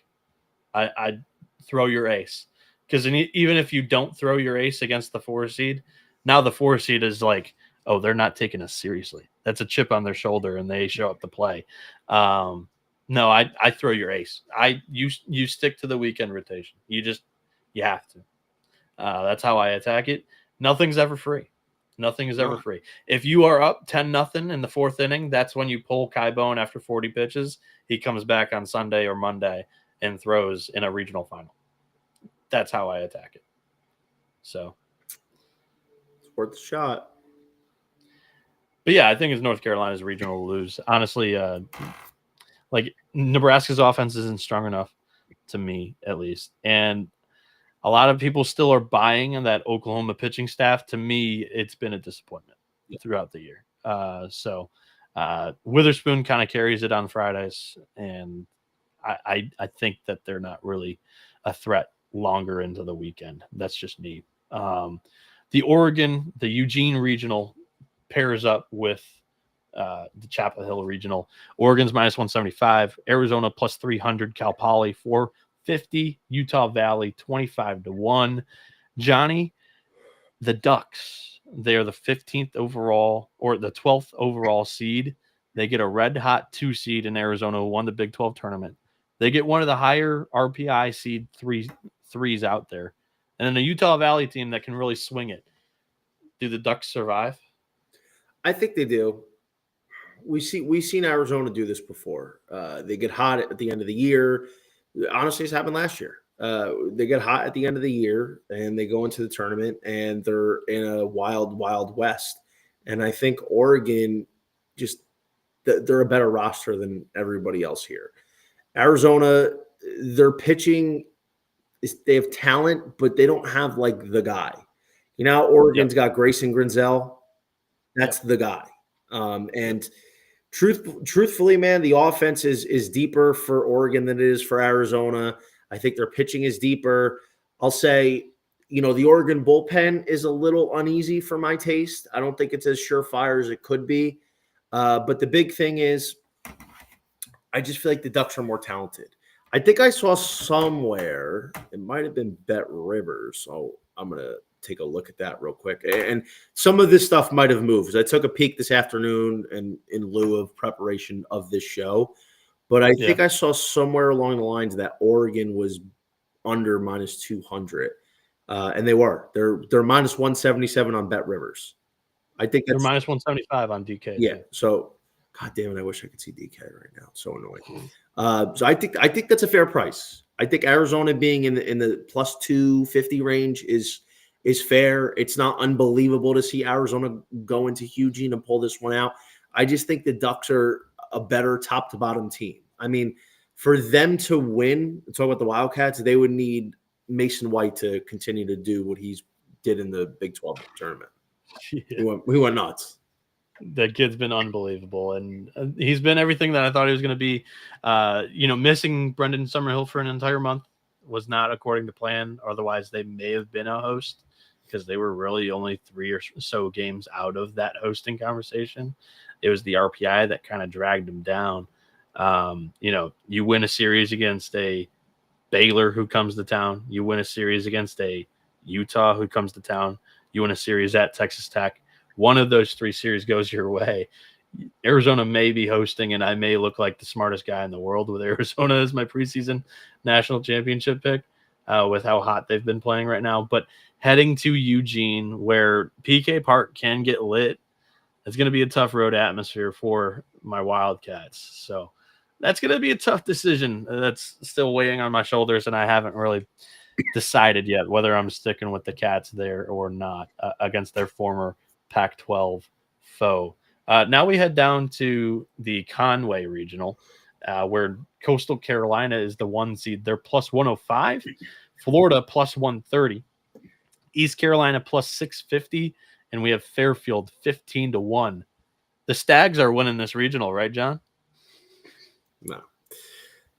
I'd throw your ace. Because even if you don't throw your ace against the 4 seed, now the 4 seed is like, oh, they're not taking us seriously. That's a chip on their shoulder, and they show up to play. No, I throw your ace. You stick to the weekend rotation. You have to. That's how I attack it. Nothing's ever free. Nothing is ever free. If you are up 10-0 in the 4th inning, that's when you pull Kaibon after 40 pitches. He comes back on Sunday or Monday and throws in a regional final. That's how I attack it. So it's worth a shot. But yeah, I think it's North Carolina's regional to lose. Honestly, like Nebraska's offense isn't strong enough to me, at least. And a lot of people still are buying in that Oklahoma pitching staff. To me, it's been a disappointment throughout the year. So Witherspoon kind of carries it on Fridays, and I think that they're not really a threat longer into the weekend. That's just me. The Eugene regional pairs up with the Chapel Hill regional. Oregon's -175, Arizona +300, Cal Poly 450, Utah Valley 25-1. Johnny, the Ducks, they're the 15th overall or the 12th overall seed. They get a red hot 2 seed in Arizona, who won the Big 12 tournament. They get one of the higher RPI seed threes out there. And then a Utah Valley team that can really swing it. Do the Ducks survive? I think they do. We've seen Arizona do this before. They get hot at the end of the year. Honestly, it's happened last year. They get hot at the end of the year, and they go into the tournament, and they're in a wild, wild west. And I think Oregon they're a better roster than everybody else here. Arizona, their pitching they have talent, but they don't have like the guy. You know, Oregon's got Grayson Grinzel. That's the guy. And truthfully, man, the offense is deeper for Oregon than it is for Arizona. I think their pitching is deeper. I'll say, the Oregon bullpen is a little uneasy for my taste. I don't think it's as surefire as it could be. But the big thing is, I just feel like the Ducks are more talented. I think I saw somewhere, it might have been Bet Rivers, so I'm going to take a look at that real quick. And some of this stuff might have moved. I took a peek this afternoon and in lieu of preparation of this show. But I think I saw somewhere along the lines that Oregon was under -200. And they were. They're -177 on Bet Rivers. I think they're -175 on DK. Yeah. Too. So God damn it, I wish I could see DK right now. It's so annoying. So I think that's a fair price. I think Arizona being in the +250 range is fair. It's not unbelievable to see Arizona go into Eugene and pull this one out. I just think the Ducks are a better top to bottom team. I mean, for them to win, talk about the Wildcats, they would need Mason White to continue to do what he's did in the Big 12 tournament. Yeah. We went nuts. The kid's been unbelievable, and he's been everything that I thought he was going to be. Missing Brendan Summerhill for an entire month was not according to plan. Otherwise, they may have been a host because they were really only 3 or so games out of that hosting conversation. It was the RPI that kind of dragged them down. You win a series against a Baylor who comes to town. You win a series against a Utah who comes to town. You win a series at Texas Tech. One of those 3 series goes your way. Arizona may be hosting, and I may look like the smartest guy in the world with Arizona as my preseason national championship pick with how hot they've been playing right now. But heading to Eugene, where PK Park can get lit, it's going to be a tough road atmosphere for my Wildcats. So that's going to be a tough decision that's still weighing on my shoulders, and I haven't really decided yet whether I'm sticking with the Cats there or not against their former Pac-12 foe. Now we head down to the Conway Regional, where Coastal Carolina is the 1 seed. They're plus 105, Florida plus 130, East Carolina plus 650, and we have Fairfield 15-1. The Stags are winning this regional, right, John? No.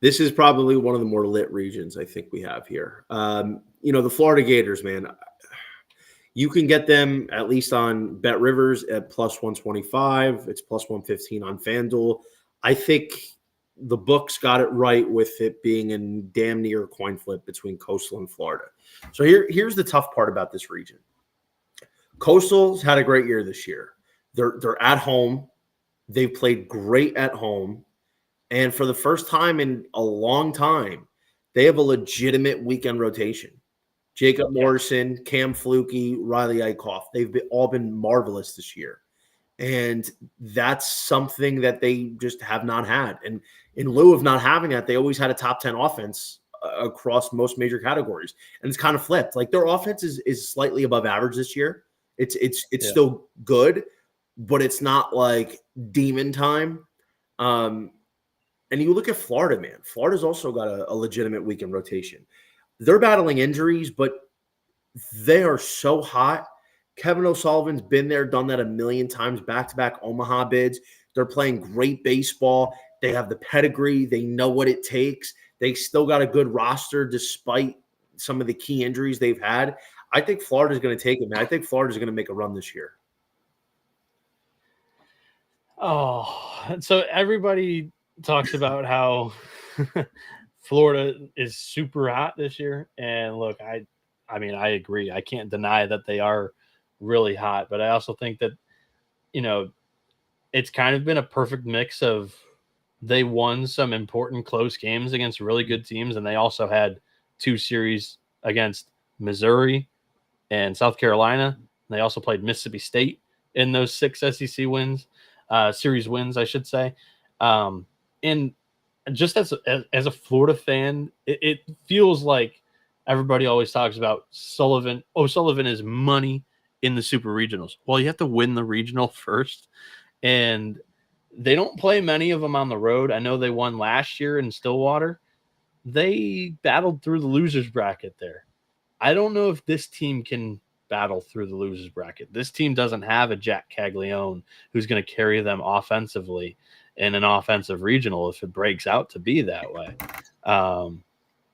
This is probably one of the more lit regions I think we have here. The Florida Gators, man, you can get them at least on Bet Rivers at plus 125. It's plus 115 on FanDuel. I think the books got it right with it being in damn near coin flip between Coastal and Florida. So here's the tough part about this region. Coastal's had a great year this year. They're at home. They've played great at home. And for the first time in a long time, they have a legitimate weekend rotation. Jacob Morrison, Cam Fluke, Riley Eichhoff, they've all been marvelous this year. And that's something that they just have not had. And in lieu of not having that, they always had a top 10 offense across most major categories. And it's kind of flipped. Like their offense is slightly above average this year. It's still good, but it's not like demon time. And you look at Florida, man. Florida's also got a legitimate weekend rotation. They're battling injuries, but they are so hot. Kevin O'Sullivan's been there, done that a million times, back-to-back Omaha bids. They're playing great baseball. They have the pedigree. They know what it takes. They still got a good roster despite some of the key injuries they've had. I think Florida's going to take it, man. I think Florida's going to make a run this year. Oh, so everybody talks about how Florida is super hot this year. And look, I agree. I can't deny that they are really hot, but I also think that, it's kind of been a perfect mix of they won some important close games against really good teams. And they also had 2 series against Missouri and South Carolina. They also played Mississippi State in those 6 SEC wins, series wins, I should say. And just as a Florida fan, it feels like everybody always talks about Sullivan. Oh, Sullivan is money in the super regionals. Well, you have to win the regional first. And they don't play many of them on the road. I know they won last year in Stillwater. They battled through the losers bracket there. I don't know if this team can battle through the losers bracket. This team doesn't have a Jack Caglione who's going to carry them offensively in an offensive regional if it breaks out to be that way.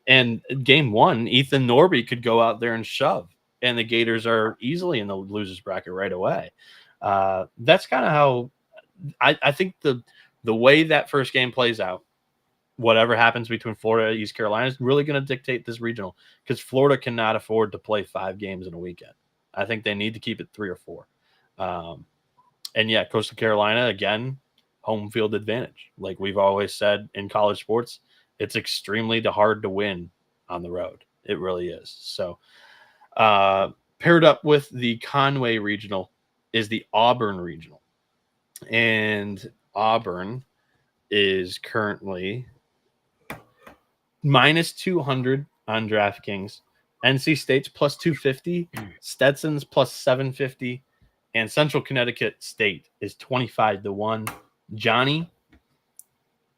And game 1, Ethan Norby could go out there and shove, and the Gators are easily in the losers bracket right away. That's kind of how I think the way that first game plays out, whatever happens between Florida and East Carolina is really going to dictate this regional, because Florida cannot afford to play 5 games in a weekend. I think they need to keep it 3 or 4. And yeah, Coastal Carolina, again, home field advantage. Like we've always said in college sports, it's extremely hard to win on the road. It really is. So paired up with the Conway Regional is the Auburn Regional. And Auburn is currently minus 200 on DraftKings. NC State's plus 250, Stetson's plus 750, and Central Connecticut State is 25-1. Johnny,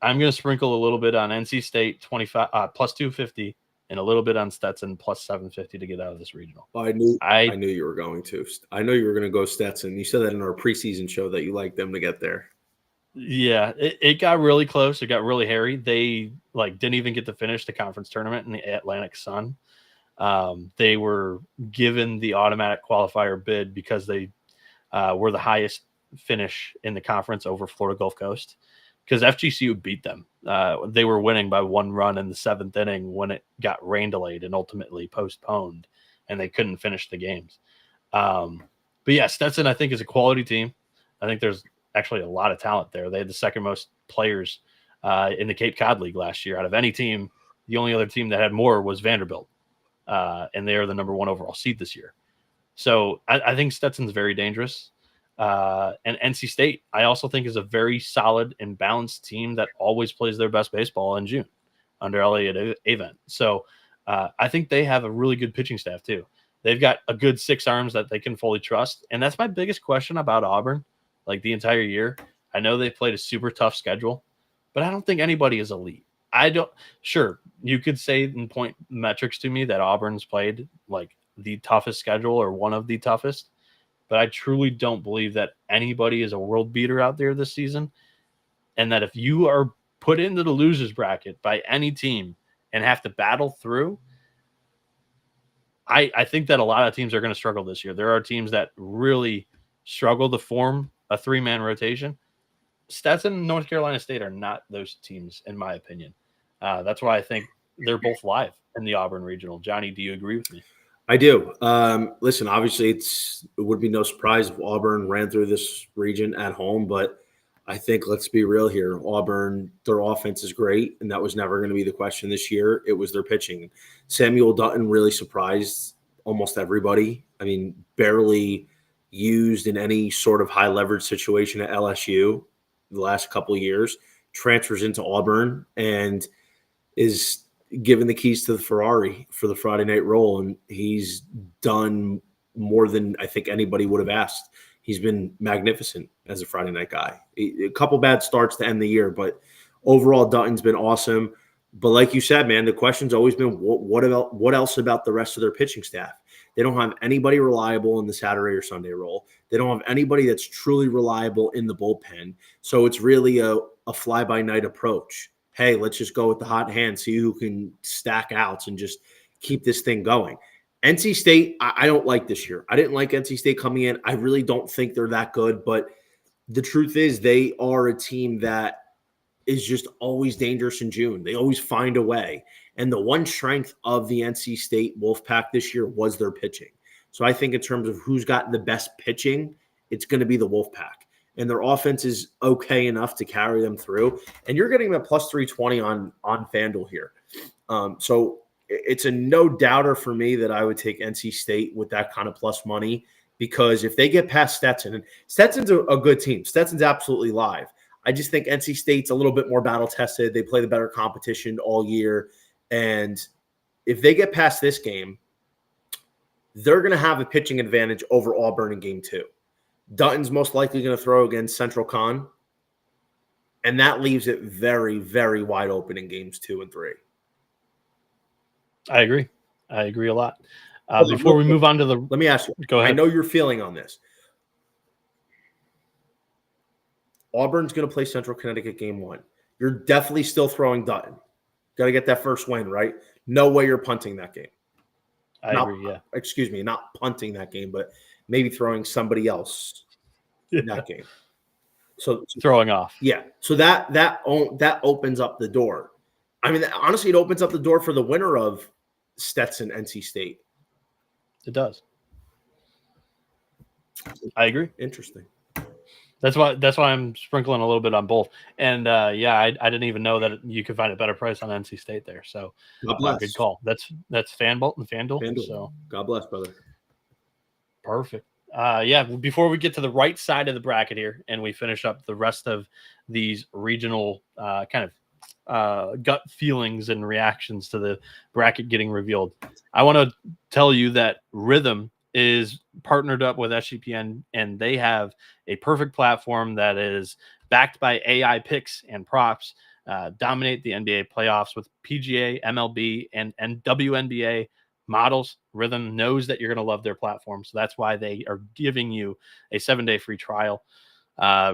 I'm going to sprinkle a little bit on NC State 25 plus 250 and a little bit on Stetson plus 750 to get out of this regional. I knew you were going to. I know you were going to go Stetson. You said that in our preseason show that you liked them to get there. Yeah, it got really close. It got really hairy. They didn't even get to finish the conference tournament in the Atlantic Sun. They were given the automatic qualifier bid because they were the highest finish in the conference over Florida Gulf Coast, because FGCU beat them. They were winning by 1 run in the 7th inning when it got rain delayed and ultimately postponed, and they couldn't finish the games. But yeah, Stetson, I think, is a quality team. I think there's actually a lot of talent there. They had the second most players in the Cape Cod League last year out of any team. The only other team that had more was Vanderbilt, and they are the number 1 overall seed this year. So I think Stetson's very dangerous. And NC State, I also think, is a very solid and balanced team that always plays their best baseball in June under Elliott Avent. So I think they have a really good pitching staff too. They've got a good 6 arms that they can fully trust. And that's my biggest question about Auburn, the entire year. I know they played a super tough schedule, but I don't think anybody is elite. Sure, you could say in point metrics to me that Auburn's played the toughest schedule or one of the toughest, but I truly don't believe that anybody is a world beater out there this season. And that if you are put into the losers bracket by any team and have to battle through, I think that a lot of teams are going to struggle this year. There are teams that really struggle to form a 3-man rotation. Stetson and North Carolina State are not those teams, in my opinion. That's why I think they're both live in the Auburn Regional. Johnny, do you agree with me? I do. Listen, obviously it would be no surprise if Auburn ran through this region at home, but I think, let's be real here, Auburn, their offense is great, and that was never going to be the question this year. It was their pitching. Samuel Dutton really surprised almost everybody. I mean, barely used in any sort of high leverage situation at LSU the last couple of years, transfers into Auburn and is given the keys to the Ferrari for the Friday night role. And he's done more than I think anybody would have asked. He's been magnificent as a Friday night guy. A couple bad starts to end the year, but overall Dutton's been awesome. But like you said, man, the question's always been what else about the rest of their pitching staff? They don't have anybody reliable in the Saturday or Sunday role. They don't have anybody that's truly reliable in the bullpen. So it's really a fly-by-night approach. Hey, let's just go with the hot hand, see who can stack outs and just keep this thing going. NC State, I don't like this year. I didn't like NC State coming in. I really don't think they're that good. But the truth is they are a team that is just always dangerous in June. They always find a way. And the one strength of the NC State Wolfpack this year was their pitching. So I think in terms of who's got the best pitching, it's going to be the Wolfpack. And their offense is okay enough to carry them through. And you're getting a plus 320 on FanDuel here. So it's a no-doubter for me that I would take NC State with that kind of plus money, because if they get past Stetson, and Stetson's a good team. Stetson's absolutely live. I just think NC State's a little bit more battle-tested. They play the better competition all year. And if they get past this game, they're going to have a pitching advantage over Auburn in game 2. Dutton's most likely going to throw against Central Con, and that leaves it very, very wide open in games 2 and 3. I agree. I agree a lot. Before we move on to let me ask you. Go ahead. I know your feeling on this. Auburn's going to play Central Connecticut game 1. You're definitely still throwing Dutton. Got to get that first win, right? No way you're punting that game. I agree, yeah. Excuse me, not punting that game, but maybe throwing somebody else in that game. So throwing off. Yeah. So that opens up the door. I mean, honestly, it opens up the door for the winner of Stetson NC State. It does. I agree. Interesting. That's why I'm sprinkling a little bit on both. And I didn't even know that you could find a better price on NC State there. So good call. That's FanDuel. So God bless, brother. Perfect. Before we get to the right side of the bracket here and we finish up the rest of these regional kind of gut feelings and reactions to the bracket getting revealed, I want to tell you that Rhythm is partnered up with SGPN, and they have a perfect platform that is backed by AI picks and props dominate the NBA playoffs with PGA, MLB, and WNBA models. Rhythm knows that you're going to love their platform, so that's why they are giving you a 7-day free trial.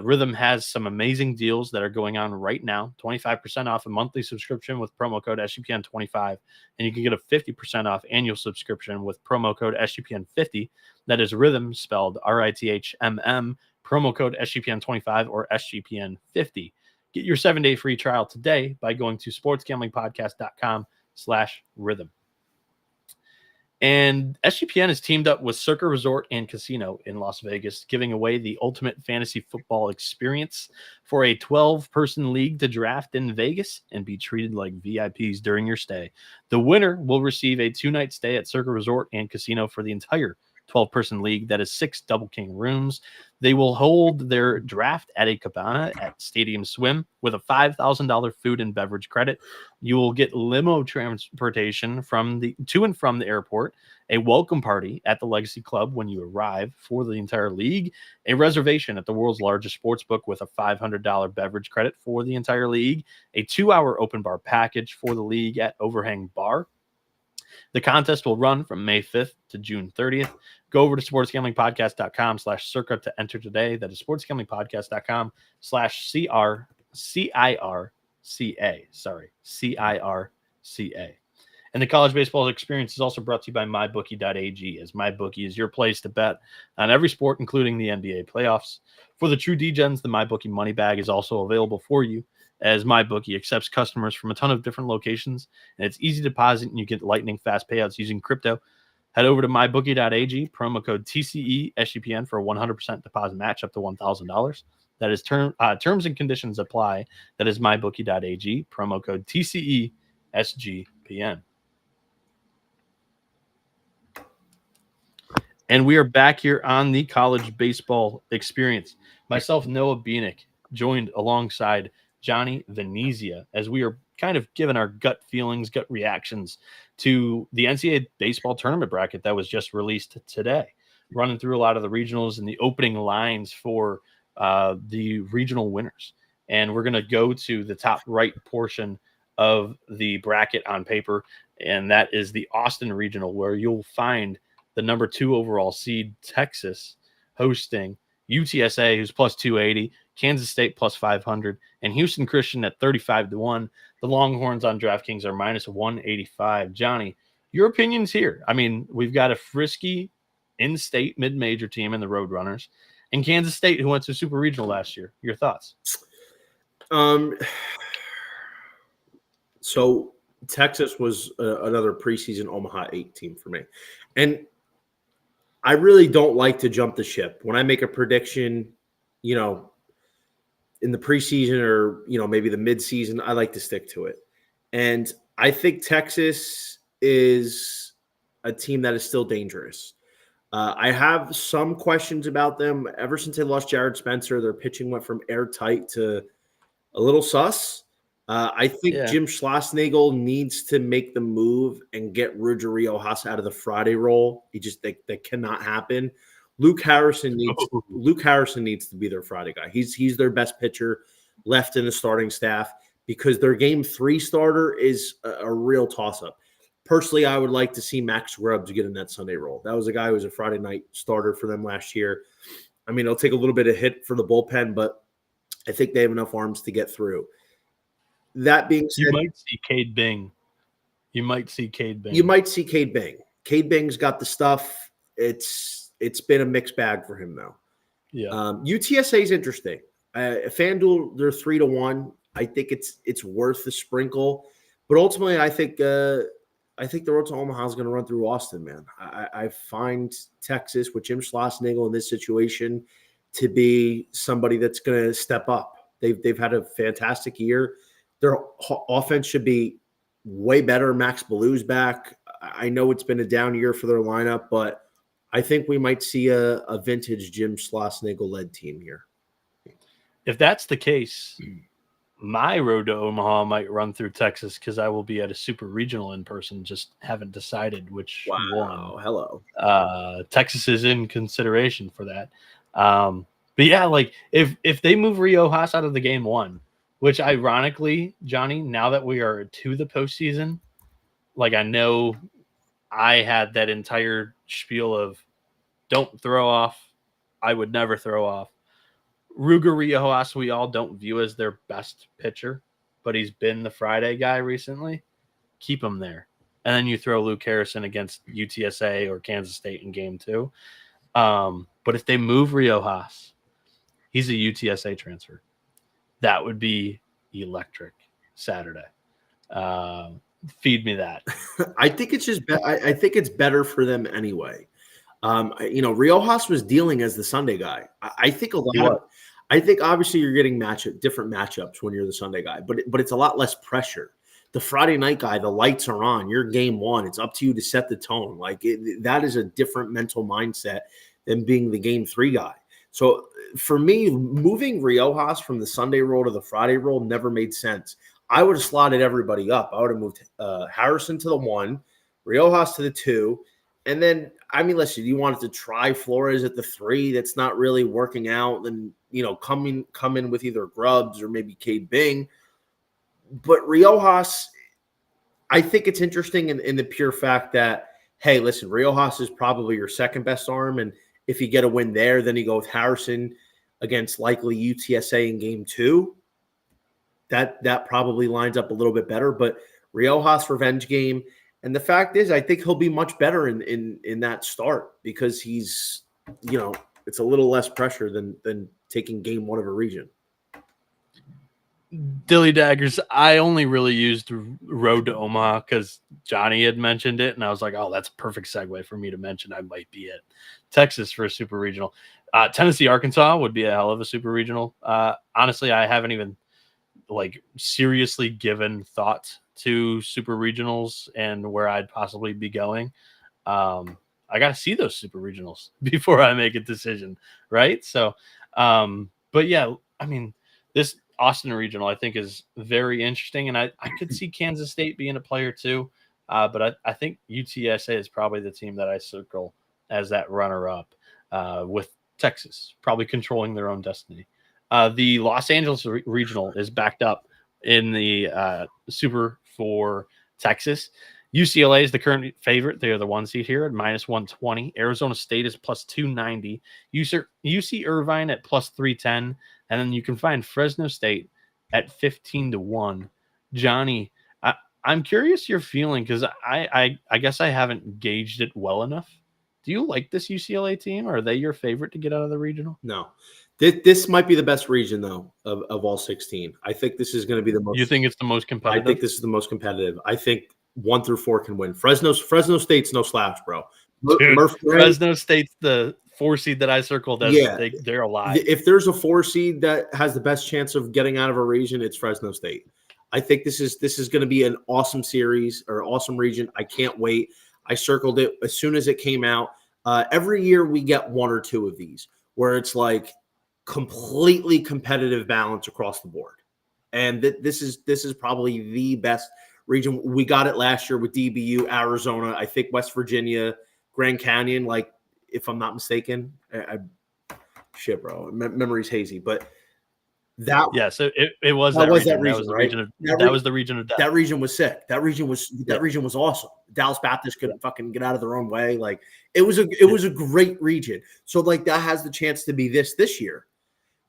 Rhythm has some amazing deals that are going on right now. 25% off a monthly subscription with promo code SGPN25, and you can get a 50% off annual subscription with promo code SGPN50. That is Rhythm spelled RITHMM, promo code SGPN25 or SGPN50. Get your 7-day free trial today by going to sportsgamblingpodcast.com/rhythm. And SGPN has teamed up with Circa Resort and Casino in Las Vegas, giving away the ultimate fantasy football experience for a 12-person league to draft in Vegas and be treated like VIPs during your stay. The winner will receive a 2-night stay at Circa Resort and Casino for the entire 12-person league. That is 6 Double King rooms. They will hold their draft at a cabana at Stadium Swim with a $5,000 food and beverage credit. You will get limo transportation to and from the airport, a welcome party at the Legacy Club when you arrive for the entire league, a reservation at the world's largest sports book with a $500 beverage credit for the entire league, a 2-hour open bar package for the league at Overhang Bar. The contest will run from May 5th to June 30th. Go over to sportsgamblingpodcast.com/circa to enter today. That is sportsgamblingpodcast.com/CIRCA. And the college baseball experience is also brought to you by mybookie.ag, as MyBookie is your place to bet on every sport, including the NBA playoffs. For the true degens, the MyBookie money bag is also available for you, as MyBookie accepts customers from a ton of different locations, and it's easy to deposit, and you get lightning fast payouts using crypto. Head over to mybookie.ag, promo code TCE SGPN for a 100% deposit match up to $1,000. That is terms and conditions apply. That is mybookie.ag, promo code TCE SGPN. And we are back here on the college baseball experience. Myself, Noah Bieniek, joined alongside Johnny Venezia, as we are kind of giving our gut feelings, gut reactions to the NCAA Baseball Tournament bracket that was just released today, running through a lot of the regionals and the opening lines for the regional winners. And we're going to go to the top right portion of the bracket on paper, and that is the Austin Regional, where you'll find the number 2 overall seed, Texas, hosting UTSA, who's plus 280, Kansas State plus 500, and Houston Christian at 35-1. The Longhorns on DraftKings are minus 185. Johnny, your opinions here? I mean, we've got a frisky in-state mid-major team in the Roadrunners, and Kansas State, who went to Super Regional last year. Your thoughts? So Texas was another preseason Omaha 8 team for me, and I really don't like to jump the ship when I make a prediction. In the preseason or, maybe the midseason, I like to stick to it. And I think Texas is a team that is still dangerous. I have some questions about them. Ever since they lost Jared Spencer, their pitching went from airtight to a little sus. I think Jim Schlossnagle needs to make the move and get Ruger Riojas out of the Friday role. That cannot happen. Luke Harrison needs to be their Friday guy. He's their best pitcher left in the starting staff, because their game 3 starter is a real toss-up. Personally, I would like to see Max Grubbs get in that Sunday role. That was a guy who was a Friday night starter for them last year. I mean, it'll take a little bit of hit for the bullpen, but I think they have enough arms to get through. That being said, you might see Cade Bing. You might see Cade Bing. Cade Bing's got the stuff. It's been a mixed bag for him, though. Yeah. UTSA is interesting. FanDuel, they're 3-1. I think it's worth the sprinkle, but ultimately, I think the road to Omaha is going to run through Austin, man. I find Texas with Jim Schlossnagle in this situation to be somebody that's going to step up. They've had a fantastic year. Their offense should be way better. Max Ballou's back. I know it's been a down year for their lineup, but I think we might see a vintage Jim Schlossnagle-led team here. If that's the case, my road to Omaha might run through Texas, because I will be at a Super Regional in person. Just haven't decided which one. Hello. Texas is in consideration for that. But yeah, like if they move Riojas out of the game 1, which ironically, Johnny, now that we are to the postseason, like I know I had that entire spiel of don't throw off. I would never throw off. Ruger Riojas, we all don't view as their best pitcher, but he's been the Friday guy recently. Keep him there. And then you throw Luke Harrison against UTSA or Kansas State in game 2. But if they move Riojas, he's a UTSA transfer. That would be electric Saturday. Feed me that. I think it's just I think it's better for them anyway. Riojas was dealing as the Sunday guy. I think I think obviously you're getting different matchups when you're the Sunday guy, but it's a lot less pressure. The Friday night guy, the lights are on. You're game 1. It's up to you to set the tone. That is a different mental mindset than being the game 3 guy. So for me, moving Riojas from the Sunday role to the Friday role never made sense. I would have slotted everybody up. I would have moved Harrison to the 1, Riojas to the 2, and then, listen, you wanted to try Flores at the 3. That's not really working out. Then, come in with either Grubbs or maybe Cade Bing. But Riojas, I think it's interesting in the pure fact that, hey, listen, Riojas is probably your second best arm. And if you get a win there, then you go with Harrison against likely UTSA in game 2. That probably lines up a little bit better. But Riojas revenge game. And the fact is, I think he'll be much better in that start because he's, it's a little less pressure than taking game 1 of a region. Dilly Daggers, I only really used Road to Omaha because Johnny had mentioned it, and I was like, oh, that's a perfect segue for me to mention I might be at Texas for a super regional. Tennessee, Arkansas would be a hell of a super regional. Honestly, I haven't even seriously given thought to super regionals and where I'd possibly be going. I got to see those super regionals before I make a decision, right? So, but yeah, this Austin regional I think is very interesting, and I could see Kansas State being a player too, but I think UTSA is probably the team that I circle as that runner-up, with Texas probably controlling their own destiny. The Los Angeles regional is backed up in the super for Texas. UCLA is the current favorite. They are the 1 seed here at -120. Arizona State is +290. UC Irvine at +310. And then you can find Fresno State at 15-1. Johnny, I'm curious your feeling because I guess I haven't gauged it well enough. Do you like this UCLA team? Or are they your favorite to get out of the regional? No. This might be the best region, though, of all 16. I think this is going to be the most. You think it's the most competitive? I think this is the most competitive. I think 1 through 4 can win. Fresno State's no slouch, bro. Dude, Fresno State's the 4 seed that I circled. They're alive. If there's a 4 seed that has the best chance of getting out of a region, it's Fresno State. I think this is going to be an awesome series or awesome region. I can't wait. I circled it as soon as it came out. Every year we get 1 or 2 of these where it's completely competitive balance across the board. And this is probably the best region. We got it last year with DBU, Arizona, I think West Virginia, Grand Canyon, if I'm not mistaken. Shit, bro. Memory's hazy. But so it was that region. That was the right? region of that was the region of death. That region was sick. That region was awesome. Dallas Baptist couldn't fucking get out of their own way. It was a great region. So that has the chance to be this year.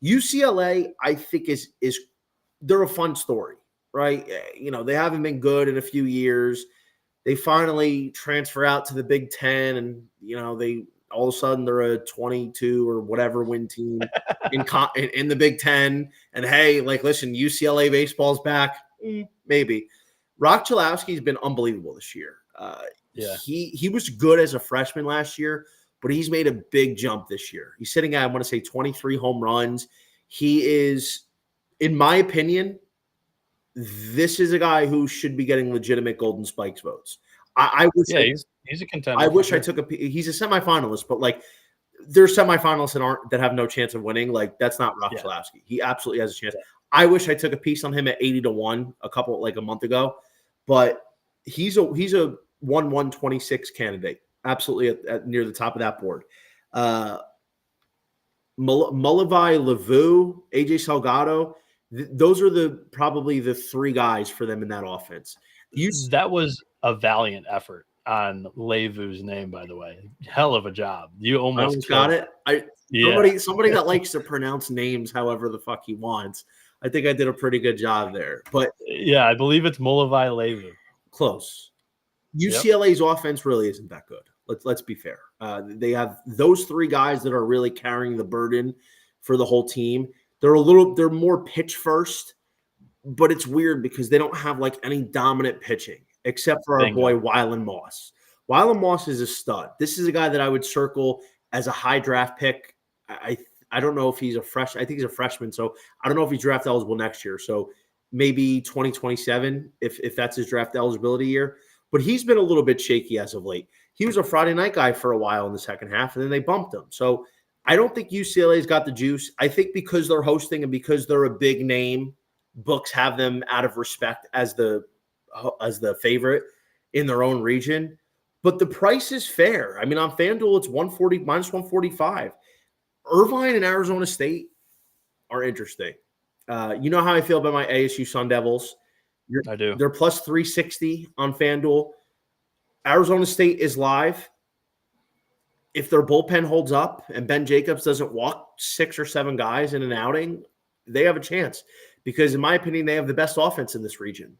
UCLA, I think is they're a fun story, right? They haven't been good in a few years. They finally transfer out to the Big Ten, and they all of a sudden they're a 22 or whatever win team in the Big Ten. And hey, listen, UCLA baseball's back, maybe. Rock Chalowski's been unbelievable this year. He was good as a freshman last year, but he's made a big jump this year. He's sitting at, I want to say, 23 home runs. He is, in my opinion, this is a guy who should be getting legitimate Golden Spikes votes. I wish he's a contender. I wish I took he's a semifinalist, but there's semifinalists that have no chance of winning. That's not Rock Chalowski. He absolutely has a chance. I wish I took a piece on him at 80-1 a month ago, but he's a 1/126 candidate. Absolutely at near the top of that board. Mulavai Lavu, AJ Salgado, Those are probably the three guys for them in that offense. That was a valiant effort on Levu's name, by the way. Hell of a job. You almost got it. Yeah. Somebody that likes to pronounce names however the fuck he wants. I think I did a pretty good job there. But yeah, I believe it's Molovai Levu. Close. UCLA's offense really isn't that good. Let's be fair. They have those three guys that are really carrying the burden for the whole team. They're more pitch first, but it's weird because they don't have like any dominant pitching except for our boy Wylan Moss. Wylan Moss is a stud. This is a guy that I would circle as a high draft pick. I don't know if he's a I think he's a freshman, so I don't know if he's draft eligible next year. So maybe 2027 if that's his draft eligibility year. But he's been a little bit shaky as of late. He was a Friday night guy for a while in the second half, and then they bumped him. So I don't think UCLA's got the juice. I think because they're hosting and because they're a big name, books have them out of respect as the favorite in their own region. But the price is fair. I mean, on FanDuel, it's 140 minus 145. Irvine and Arizona State are interesting. You know how I feel about my ASU Sun Devils. I do. They're plus 360 on FanDuel. Arizona State is live. If their bullpen holds up and Ben Jacobs doesn't walk 6 or 7 guys in an outing, they have a chance because, in my opinion, they have the best offense in this region.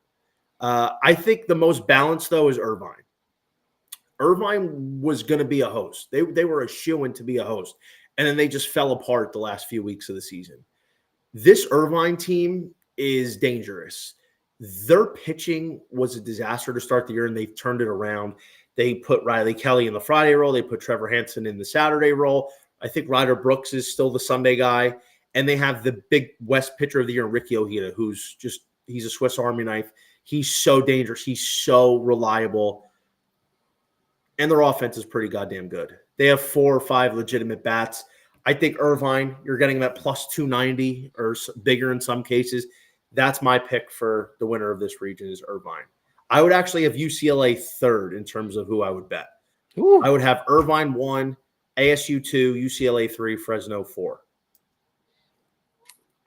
I think the most balanced, though, is Irvine. Irvine was going to be a host. They were a shoo-in to be a host, and then they just fell apart the last few weeks of the season. This Irvine team is dangerous. Their pitching was a disaster to start the year, and they've turned it around. They put Riley Kelly in the Friday role. They put Trevor Hansen in the Saturday role. I think Ryder Brooks is still the Sunday guy. And they have the big West pitcher of the year, Ricky Ojeda, he's a Swiss Army knife. He's so dangerous. He's so reliable. And their offense is pretty goddamn good. They have 4 or 5 legitimate bats. I think Irvine, you're getting them at plus 290 or bigger in some cases. That's my pick for the winner of this region is Irvine. I would actually have UCLA third in terms of who I would bet. Ooh. I would have Irvine 1, ASU 2, UCLA 3, Fresno 4.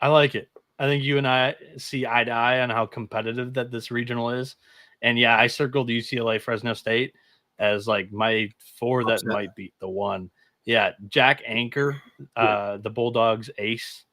I like it. I think you and I see eye to eye on how competitive that this regional is. And yeah, I circled UCLA Fresno State as like my 4 that might beat the 1. Yeah, Jack Anchor, the Bulldogs ace.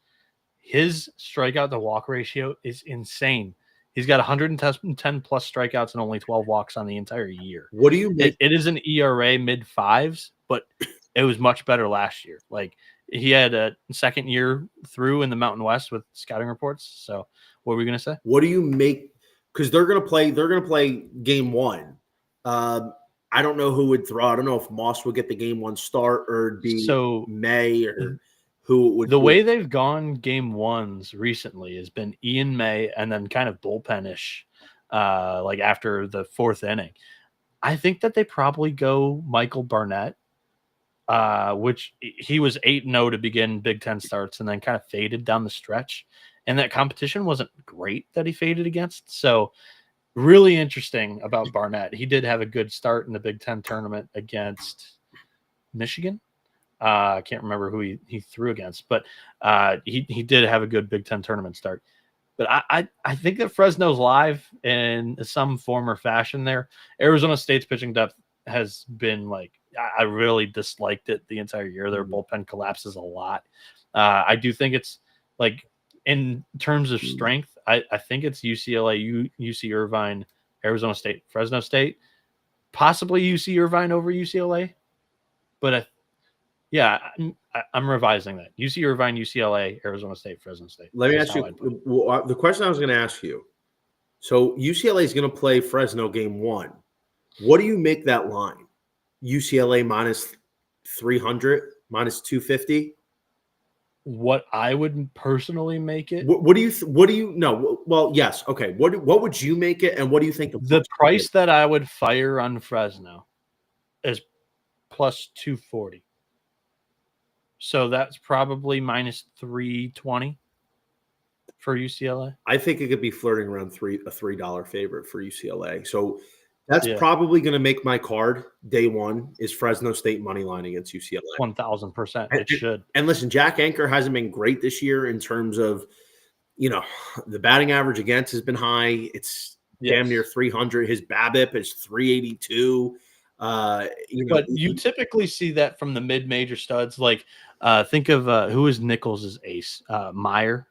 His strikeout to walk ratio is insane. He's got 110 plus strikeouts and only 12 walks on the entire year. What do you make? It is an ERA mid-5s, but it was much better last year. Like he had a second year through in the Mountain West with scouting reports. So what were we going to say? What do you make? Because they're going to play game 1. I don't know who would throw. I don't know if Moss would get the game 1 start or it'd be May or who would. The way they've gone game 1s recently has been Ian May and then kind of bullpen-ish, like after the 4th inning. I think that they probably go Michael Barnett, which he was 8-0 to begin Big Ten starts and then kind of faded down the stretch. And that competition wasn't great that he faded against. So really interesting about Barnett. He did have a good start in the Big Ten tournament against Michigan. I can't remember who he threw against, but he did have a good Big Ten tournament start. But I think that Fresno's live in some form or fashion there. Arizona State's pitching depth has been like, I really disliked it the entire year. Their bullpen collapses a lot. I do think it's like in terms of strength, I think it's UCLA, UC Irvine, Arizona State, Fresno State, possibly UC Irvine over UCLA. But yeah, I'm revising that. UC Irvine, UCLA, Arizona State, Fresno State. Let me ask you the question I was going to ask you. So UCLA is going to play Fresno game 1. What do you make that line? UCLA minus 300, minus 250? What I would personally make it. What do you know? Well, yes. Okay. What would you make it? And what do you think? The price that I would fire on Fresno is plus 240. So that's probably minus 320 for UCLA. I think it could be flirting around a $3 favorite for UCLA. So that's probably going to make my card day 1 is Fresno State money line against UCLA. 1,000%. It should. And listen, Jack Anchor hasn't been great this year in terms of the batting average against has been high. It's damn near 300. His BABIP is 382. But you typically see that from the mid-major studs. Like, think of who is Nichols' ace? Myers,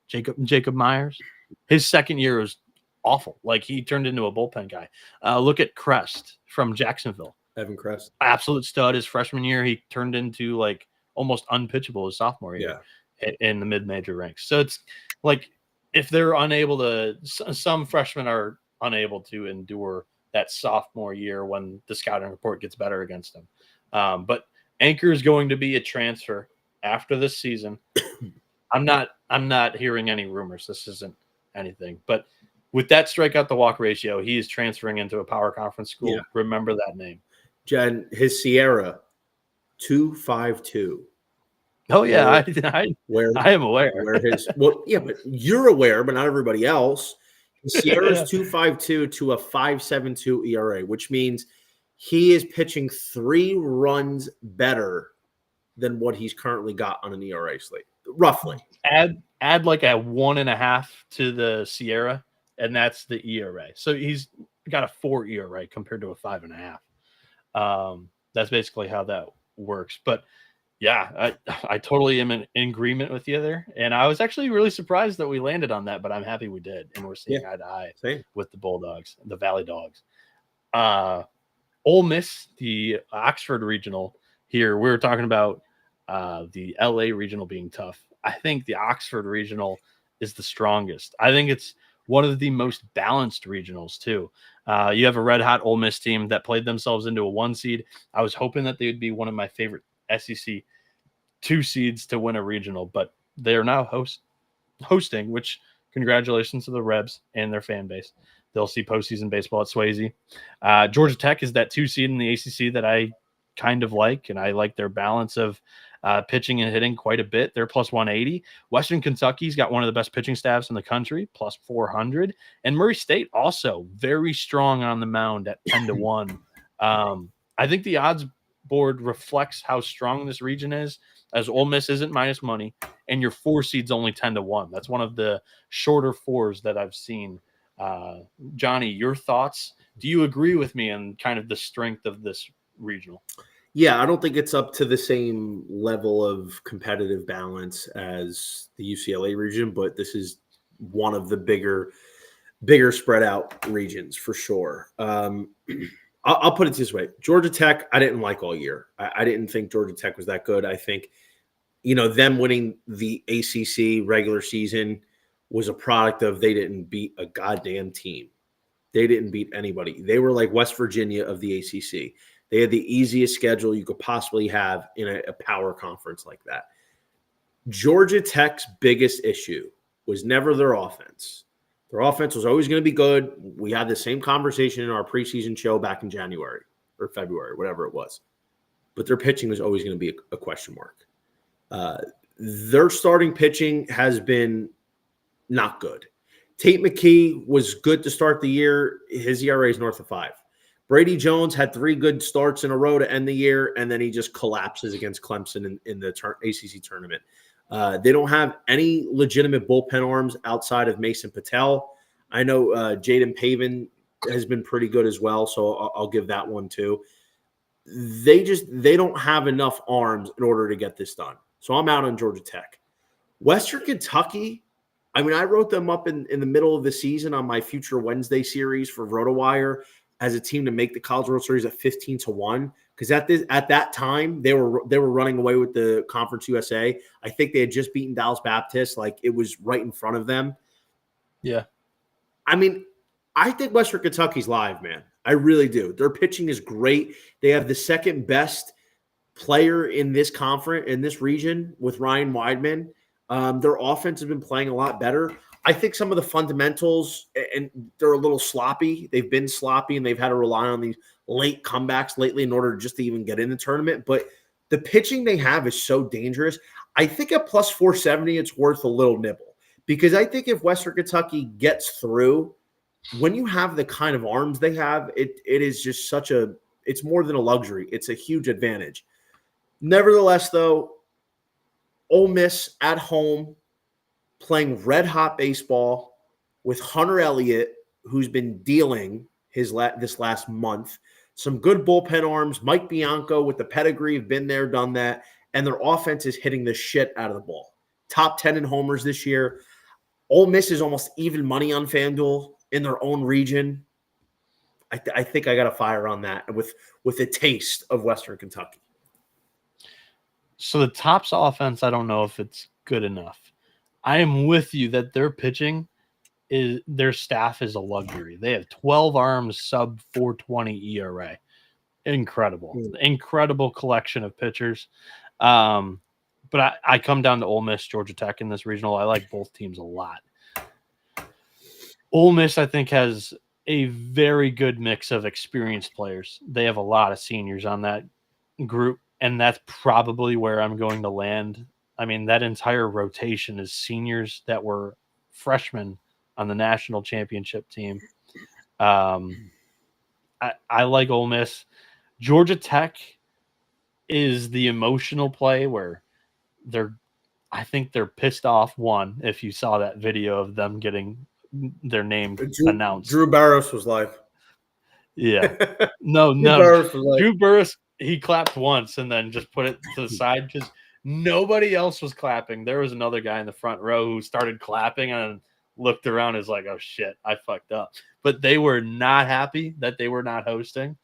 Jacob Myers. His second year was awful. Like, he turned into a bullpen guy. Look at Crest from Jacksonville. Evan Crest, absolute stud. His freshman year, he turned into like almost unpitchable his sophomore year in the mid-major ranks. So it's like if they're unable to, some freshmen are unable to endure that sophomore year when the scouting report gets better against them. But Anchor is going to be a transfer after this season. I'm not hearing any rumors. This isn't anything, but with that strikeout to walk ratio, he is transferring into a power conference school. Yeah. Remember that name. Jen, his Sierra 252. Oh yeah, I am aware. But you're aware, but not everybody else. Sierra's 252 to a 5.72 ERA, which means he is pitching 3 runs better than what he's currently got on an ERA slate, roughly. Add like a 1.5 to the Sierra, and that's the ERA. So he's got a 4 ERA compared to a 5.5. That's basically how that works. But yeah, I totally am in agreement with you there. And I was actually really surprised that we landed on that, but I'm happy we did. And we're seeing eye to eye with the Bulldogs, the Valley Dogs. Ole Miss, the Oxford Regional here, we were talking about the LA Regional being tough. I think the Oxford Regional is the strongest. I think it's one of the most balanced regionals too. You have a red hot Ole Miss team that played themselves into a 1 seed. I was hoping that they would be one of my favorite SEC 2 seeds to win a regional, but they're now hosting, which congratulations to the Rebs and their fan base. They'll see postseason baseball at Swayze. Georgia Tech is that 2 seed in the ACC that I kind of like, and I like their balance of pitching and hitting quite a bit. They're plus 180. Western Kentucky's got one of the best pitching staffs in the country, plus 400. And Murray State also very strong on the mound at 10-1. I think the odds board reflects how strong this region is, as Ole Miss isn't minus money, and your 4 seed's only 10-1. That's one of the shorter 4s that I've seen. Johnny, your thoughts? Do you agree with me on kind of the strength of this regional? Yeah, I don't think it's up to the same level of competitive balance as the UCLA region, but this is one of the bigger spread out regions for sure. I'll put it this way. Georgia Tech, I didn't like all year. I didn't think Georgia Tech was that good. I think, them winning the ACC regular season was a product of they didn't beat a goddamn team. They didn't beat anybody. They were like West Virginia of the ACC. They had the easiest schedule you could possibly have in a power conference like that. Georgia Tech's biggest issue was never their offense. Their offense was always going to be good. We had the same conversation in our preseason show back in January or February, whatever it was. But their pitching was always going to be a question mark. Their starting pitching has been not good. Tate McKee was good to start the year. His ERA is north of 5. Brady Jones had 3 good starts in a row to end the year, and then he just collapses against Clemson in the ACC tournament. They don't have any legitimate bullpen arms outside of Mason Patel. I know Jaden Pavin has been pretty good as well, so I'll give that one too. They don't have enough arms in order to get this done. So I'm out on Georgia Tech. Western Kentucky, I mean, I wrote them up in the middle of the season on my Future Wednesday series for RotoWire as a team to make the College World Series at 15-1. Because at that time, they were running away with the Conference USA. I think they had just beaten Dallas Baptist. Like, it was right in front of them. Yeah. I mean, I think Western Kentucky's live, man. I really do. Their pitching is great. They have the second best player in this conference, in this region, with Ryan Weidman. Their offense has been playing a lot better. I think some of the fundamentals, and they're a little sloppy. They've been sloppy, and they've had to rely on these late comebacks lately in order just to even get in the tournament. But the pitching they have is so dangerous. I think at plus 470, it's worth a little nibble. Because I think if Western Kentucky gets through, when you have the kind of arms they have, it is just it's more than a luxury. It's a huge advantage. Nevertheless, though, Ole Miss at home, playing red-hot baseball with Hunter Elliott, who's been dealing this last month. Some good bullpen arms. Mike Bianco with the pedigree have been there, done that. And their offense is hitting the shit out of the ball. Top 10 in homers this year. Ole Miss is almost even money on FanDuel in their own region. I think I got a fire on that with a taste of Western Kentucky. So the Tops offense, I don't know if it's good enough. I am with you that their pitching their staff is a luxury. They have 12 arms, sub 4.20 ERA. Incredible. Incredible collection of pitchers. But I come down to Ole Miss, Georgia Tech in this regional. I like both teams a lot. Ole Miss, I think, has a very good mix of experienced players. They have a lot of seniors on that group, and that's probably where I'm going to land. I mean, that entire rotation is seniors that were freshmen on the national championship team. I like Ole Miss. Georgia Tech is the emotional play where I think they're pissed off. One, if you saw that video of them getting their name announced. Drew Barros was live. Yeah. No. Drew Burris, he clapped once and then just put it to the side because nobody else was clapping. There was another guy in the front row who started clapping and looked around and was like, oh, shit, I fucked up. But they were not happy that they were not hosting.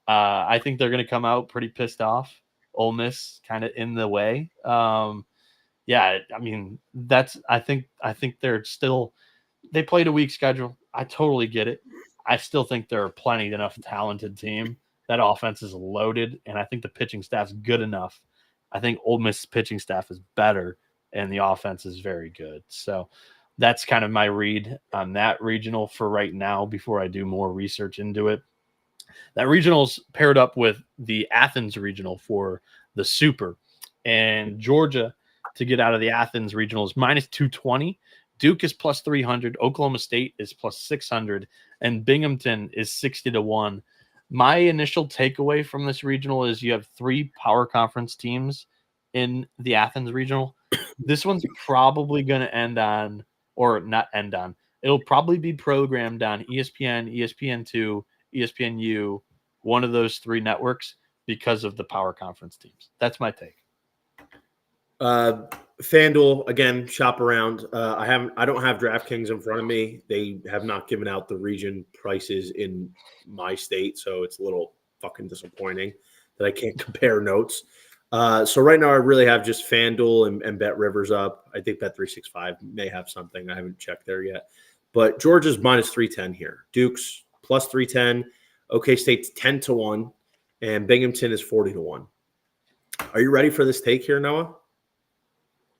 I think they're going to come out pretty pissed off. Ole Miss kind of in the way. Yeah, I mean, I think they're still – they played a weak schedule. I totally get it. I still think they're a plenty enough talented team. That offense is loaded, and I think the pitching staff's good enough. I think Ole Miss pitching staff is better, and the offense is very good. So that's kind of my read on that regional for right now before I do more research into it. That regional's paired up with the Athens regional for the Super, and Georgia to get out of the Athens regional is minus 220. Duke is plus 300. Oklahoma State is plus 600. And Binghamton is 60-1. My initial takeaway from this regional is you have 3 power conference teams in the Athens regional. This one's probably going to end on, or not end on, it'll probably be programmed on ESPN, ESPN2, ESPNU, one of those 3 networks because of the power conference teams. That's my take. FanDuel, again, shop around. I don't have DraftKings in front of me. They have not given out the region prices in my state, so it's a little fucking disappointing that I can't compare notes. So right now I really have just FanDuel and Bet Rivers up. I think Bet365 may have something. I haven't checked there yet. But Georgia's minus 310 here. Duke's plus 310. OK State's 10-1. And Binghamton is 40-1. Are you ready for this take here, Noah?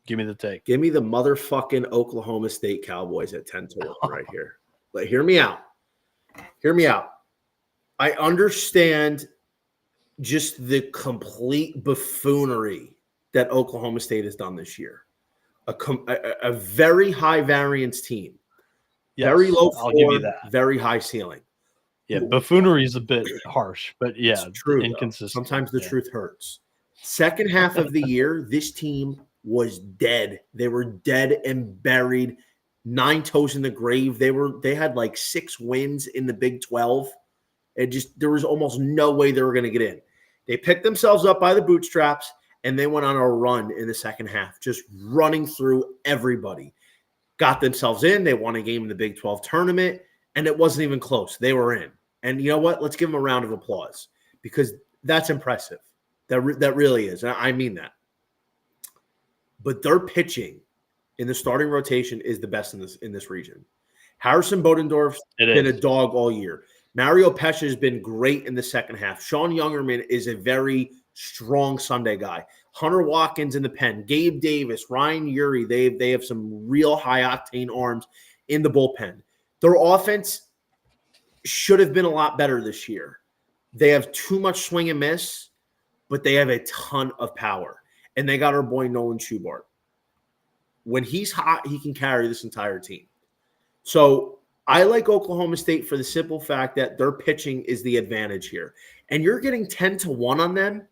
Give me the take. Give me the motherfucking Oklahoma State Cowboys at 10-1 right here. But hear me out. Hear me out. I understand just the complete buffoonery that Oklahoma State has done this year. A very high variance team. Yes, very low floor, I'll give you that. Very high ceiling. Yeah, buffoonery is a bit harsh, but yeah, it's true, inconsistent. Sometimes the truth hurts. Second half of the year, this team was dead. They were dead and buried, 9 toes in the grave. They had like 6 wins in the Big 12. There was almost no way they were going to get in. They picked themselves up by the bootstraps and they went on a run in the second half, just running through everybody. Got themselves in. They won a game in the Big 12 tournament, and it wasn't even close. They were in. And you know what? Let's give them a round of applause because that's impressive. That really is. I mean that. But their pitching in the starting rotation is the best in this region. Harrison Bodendorf's been a dog all year. Mario Pesce has been great in the second half. Sean Youngerman is a very strong Sunday guy. Hunter Watkins in the pen. Gabe Davis, Ryan Urey. They have some real high-octane arms in the bullpen. Their offense should have been a lot better this year. They have too much swing and miss, but they have a ton of power. And they got our boy Nolan Schubart. When he's hot, he can carry this entire team. So I like Oklahoma State for the simple fact that their pitching is the advantage here. And you're getting 10-1 on them.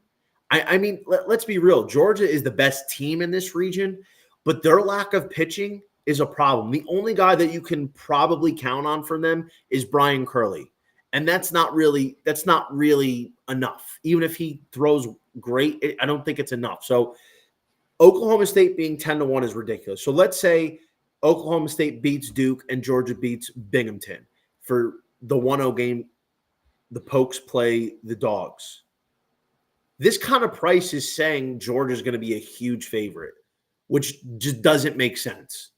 I mean, let's be real. Georgia is the best team in this region, but their lack of pitching is a problem. The only guy that you can probably count on from them is Brian Curley. And that's not really enough. Even if he throws great, I don't think it's enough. So Oklahoma State being 10-1 is ridiculous. So let's say Oklahoma State beats Duke and Georgia beats Binghamton for the 1-0 game. The Pokes play the Dogs. This kind of price is saying Georgia's going to be a huge favorite, which just doesn't make sense.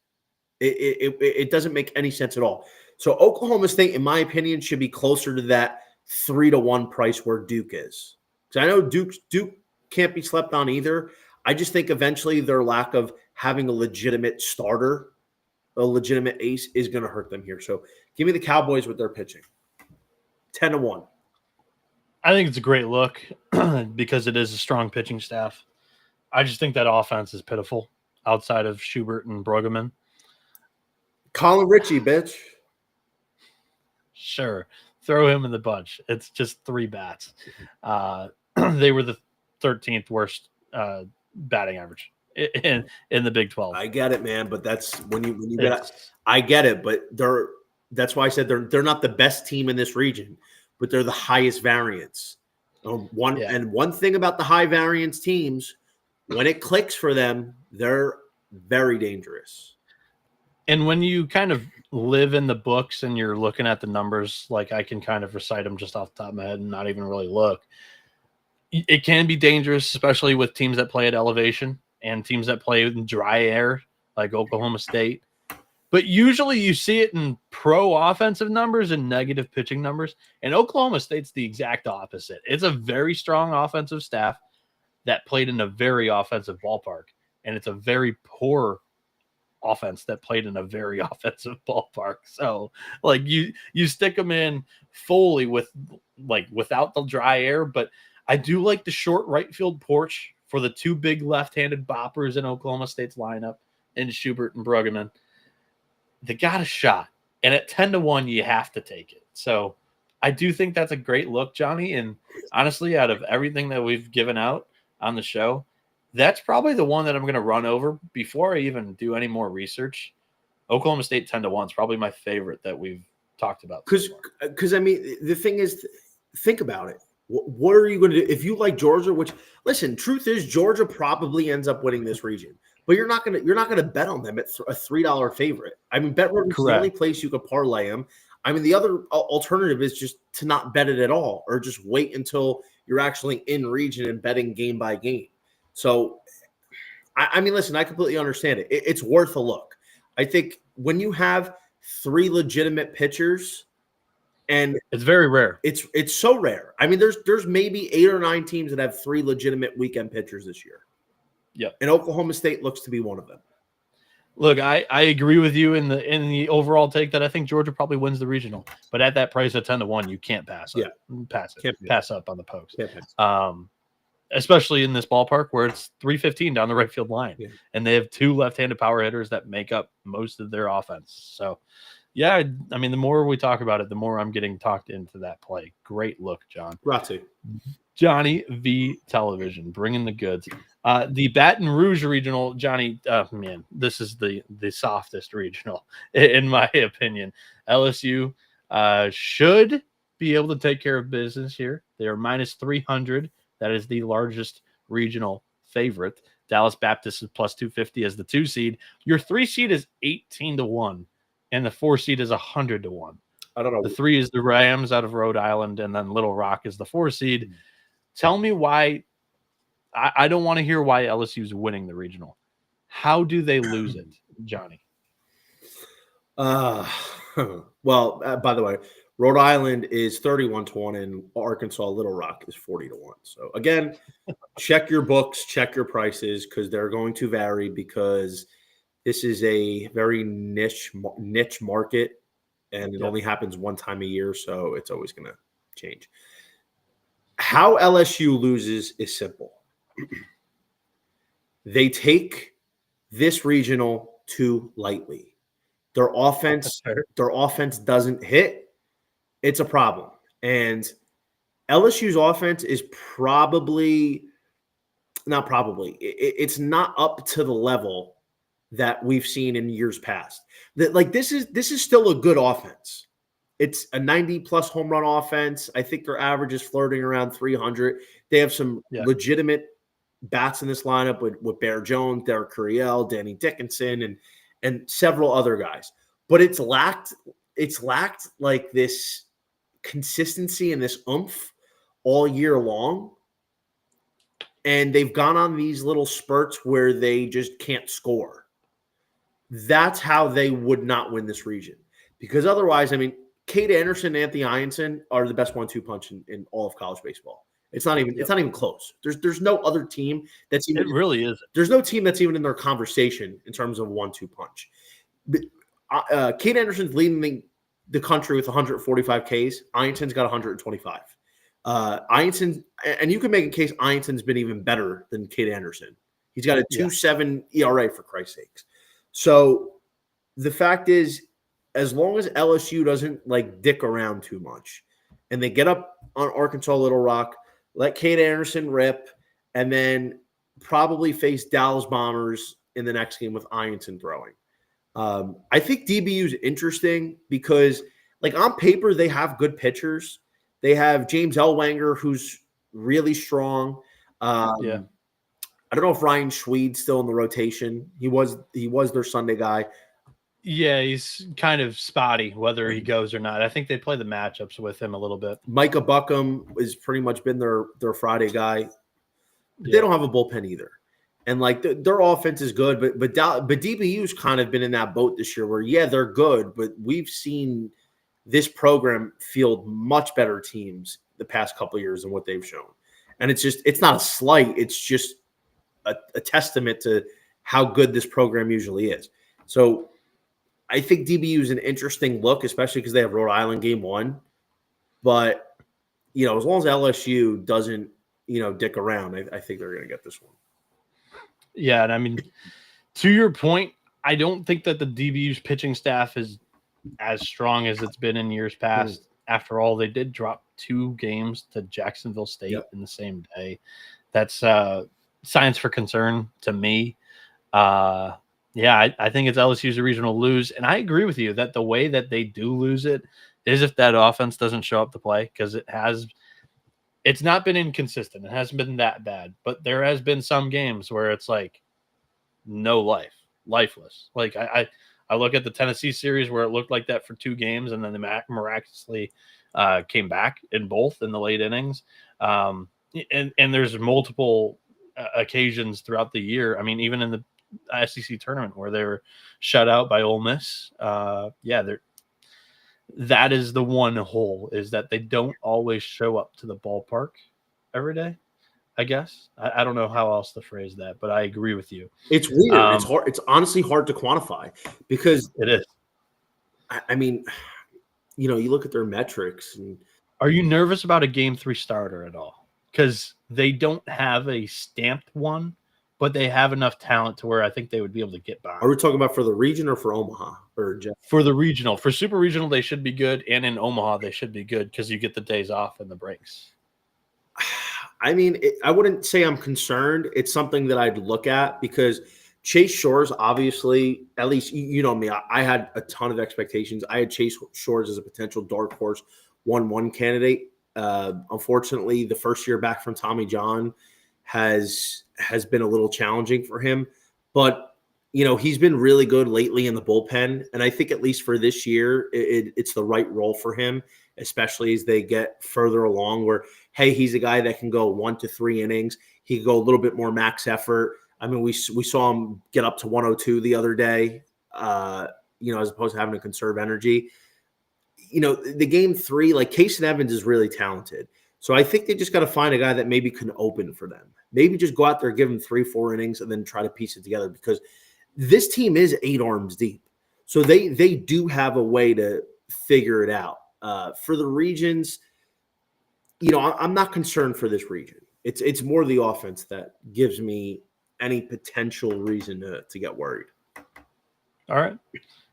It doesn't make any sense at all. So Oklahoma State, in my opinion, should be closer to that 3-1 price where Duke is. Because I know Duke can't be slept on either. I just think eventually their lack of having a legitimate starter, a legitimate ace, is going to hurt them here. So give me the Cowboys with their pitching. 10-1. I think it's a great look because it is a strong pitching staff. I just think that offense is pitiful outside of Schubert and Bruggeman. Colin Ritchie, bitch. Sure. Throw him in the bunch. It's just 3 bats. They were the 13th worst batting average in the Big 12. I get it, man, but that's when you get I get it, but that's why I said they're not the best team in this region, but they're the highest variance. One thing about the high variance teams, when it clicks for them, they're very dangerous. And when you kind of live in the books and you're looking at the numbers, like I can kind of recite them just off the top of my head and not even really look. It can be dangerous, especially with teams that play at elevation and teams that play in dry air, like Oklahoma State. But usually you see it in pro offensive numbers and negative pitching numbers. And Oklahoma State's the exact opposite. It's a very strong offensive staff that played in a very offensive ballpark. And it's a very poor offense that played in a very offensive ballpark. So like you stick them in fully without the dry air, but I do like the short right field porch for the 2 big left-handed boppers in Oklahoma State's lineup in Schubert and Bruggeman. They got a shot, and at 10-1, you have to take it. So I do think that's a great look, Johnny. And honestly, out of everything that we've given out on the show, that's probably the one that I'm going to run over before I even do any more research. Oklahoma State 10-1 is probably my favorite that we've talked about. Because I mean, the thing is, think about it. What are you going to do if you like Georgia? Which, listen, truth is, Georgia probably ends up winning this region, but you're not going to bet on them at a $3 favorite. I mean, BetRivers is the only place you could parlay them. I mean, the other alternative is just to not bet it at all, or just wait until you're actually in region and betting game by game. So, I mean, listen, I completely understand it. It's worth a look. I think when you have 3 legitimate pitchers. And it's very rare. It's so rare. I mean, there's maybe 8 or 9 teams that have 3 legitimate weekend pitchers this year. Yep. And Oklahoma State looks to be one of them. Look, I agree with you in the overall take that I think Georgia probably wins the regional. But at that price at 10-1, you can't pass up. Pass up on the Pokes. Especially in this ballpark where it's 315 down the right field line. Yeah. And they have 2 left-handed power hitters that make up most of their offense. So yeah, I mean, the more we talk about it, the more I'm getting talked into that play. Great look, John. Ratu. Johnny V Television, bringing the goods. The Baton Rouge regional, Johnny, man, this is the softest regional, in my opinion. LSU should be able to take care of business here. They are minus 300. That is the largest regional favorite. Dallas Baptist is plus 250 as the 2 seed. Your 3 seed is 18-1. And the 4 seed is 100-1. I don't know. The 3 is the Rams out of Rhode Island, and then Little Rock is the 4 seed. Tell me why. I don't want to hear why LSU is winning the regional. How do they lose it, Johnny? Well, by the way, Rhode Island is 31-1, and Arkansas Little Rock is 40-1. So again, check your books, check your prices, because they're going to vary because this is a very niche market, and it only happens one time a year, so it's always going to change. How LSU loses is simple. They take this regional too lightly. Their offense doesn't hit. It's a problem. And LSU's offense is it's not up to the level that we've seen in years past. That like this is still a good offense. It's a 90-plus home run offense. I think their average is flirting around 300. They have some legitimate bats in this lineup with Bear Jones, Derek Curiel, Danny Dickinson, and several other guys. But it's lacked like this consistency and this oomph all year long. And they've gone on these little spurts where they just can't score. That's how they would not win this region. Because otherwise, I mean, Cade Anderson and Anthony Ianson are the best 1-2 punch in all of college baseball. It's not even close. There's no other team that's even. It really is. There's no team that's even in their conversation in terms of 1-2 punch. But, Cade Anderson's leading the country with 145 Ks. Ianson's got 125. Ianson, and you can make a case Ianson's been even better than Cade Anderson. He's got a 2.7 ERA for Christ's sakes. So the fact is, as long as LSU doesn't like dick around too much, and they get up on Arkansas Little Rock, let Cade Anderson rip, and then probably face Dallas Bombers in the next game with Ianson throwing. I think DBU is interesting because, like, on paper, they have good pitchers. They have James Ellwanger, who's really strong. I don't know if Ryan Schweed's still in the rotation. He was their Sunday guy. Yeah, he's kind of spotty whether he goes or not. I think they play the matchups with him a little bit. Micah Buckham has pretty much been their Friday guy. They don't have a bullpen either. And like their offense is good, but DBU's kind of been in that boat this year where they're good, but we've seen this program field much better teams the past couple of years than what they've shown. And it's not a slight, it's just a testament to how good this program usually is. So I think DBU is an interesting look, especially because they have Rhode Island game 1. But, as long as LSU doesn't, dick around, I think they're going to get this one. Yeah, and I mean, to your point, I don't think that the DBU's pitching staff is as strong as it's been in years past. After all, they did drop 2 games to Jacksonville State in the same day. That's science for concern to me. I think it's LSU's regional lose. And I agree with you that the way that they do lose it is if that offense doesn't show up to play, because it's not been inconsistent. It hasn't been that bad, but there has been some games where it's like lifeless. Like I look at the Tennessee series where it looked like that for 2 games, and then they miraculously came back in both in the late innings. And there's multiple occasions throughout the year. I mean, even in the SEC tournament where they were shut out by Ole Miss. That is the one hole, is that they don't always show up to the ballpark every day, I guess. I don't know how else to phrase that, but I agree with you. It's weird. It's hard. It's honestly hard to quantify because it is. I mean, you look at their metrics. Are you nervous about a game 3 starter at all? Because they don't have a stamped one, but they have enough talent to where I think they would be able to get by. Are we talking about for the region or for Omaha? For the regional. For super regional, they should be good. And in Omaha, they should be good because you get the days off and the breaks. I mean, I wouldn't say I'm concerned. It's something that I'd look at because Chase Shores, obviously, at least you know me, I had a ton of expectations. I had Chase Shores as a potential dark horse 1-1 candidate. Unfortunately, the first year back from Tommy John has been a little challenging for him, but he's been really good lately in the bullpen, and I think at least for this year, it's the right role for him, especially as they get further along. Where he's a guy that can go 1 to 3 innings. He can go a little bit more max effort. I mean, we saw him get up to 102 the other day, as opposed to having to conserve energy. The game 3, like Casey Evans is really talented. So I think they just got to find a guy that maybe can open for them. Maybe just go out there, give him 3-4 innings, and then try to piece it together because this team is 8 arms deep. So they do have a way to figure it out. For the regions, I'm not concerned for this region. It's more the offense that gives me any potential reason to get worried. All right.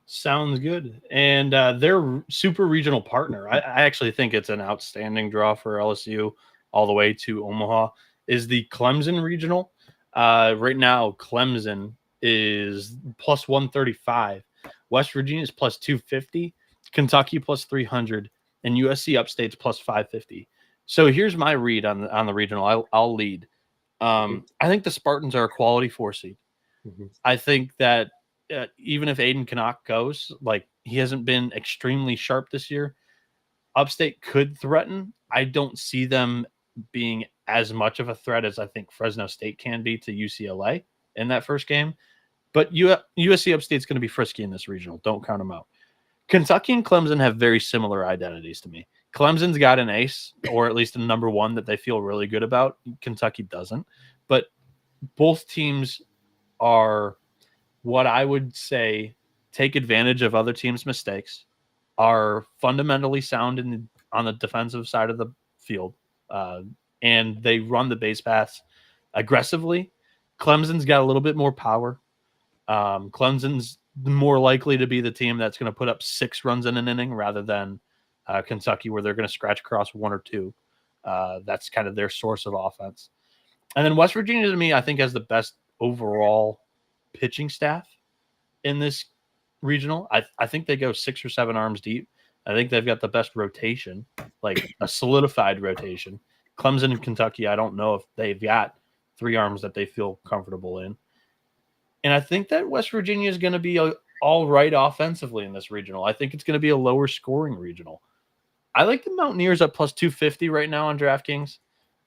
Sounds good. And their super regional partner, I actually think it's an outstanding draw for LSU all the way to Omaha, is the Clemson regional. Right now, Clemson is plus 135. West Virginia is plus 250. Kentucky plus 300. And USC Upstate's plus 550. So here's my read on the regional. I'll lead. I think the Spartans are a quality 4 seed. I think that even if Aiden Canuck goes, like he hasn't been extremely sharp this year, Upstate could threaten. I don't see them being as much of a threat as I think Fresno State can be to UCLA in that first game. But USC Upstate's going to be frisky in this regional. Don't count them out. Kentucky and Clemson have very similar identities to me. Clemson's got an ace, or at least a number one that they feel really good about. Kentucky doesn't. But both teams are what I would say take advantage of other teams' mistakes, are fundamentally sound on the defensive side of the field, and they run the base paths aggressively. Clemson's got a little bit more power. Clemson's more likely to be the team that's going to put up 6 runs in an inning rather than Kentucky, where they're going to scratch across 1 or 2. That's kind of their source of offense. And then West Virginia, to me, I think has the best overall pitching staff in this regional. I think they go 6 or 7 arms deep. I think they've got the best rotation, like a solidified rotation. Clemson and Kentucky, I don't know if they've got 3 arms that they feel comfortable in. And I think that West Virginia is going to be all right offensively in this regional. I think it's going to be a lower scoring regional. I like the Mountaineers at plus 250 right now on DraftKings.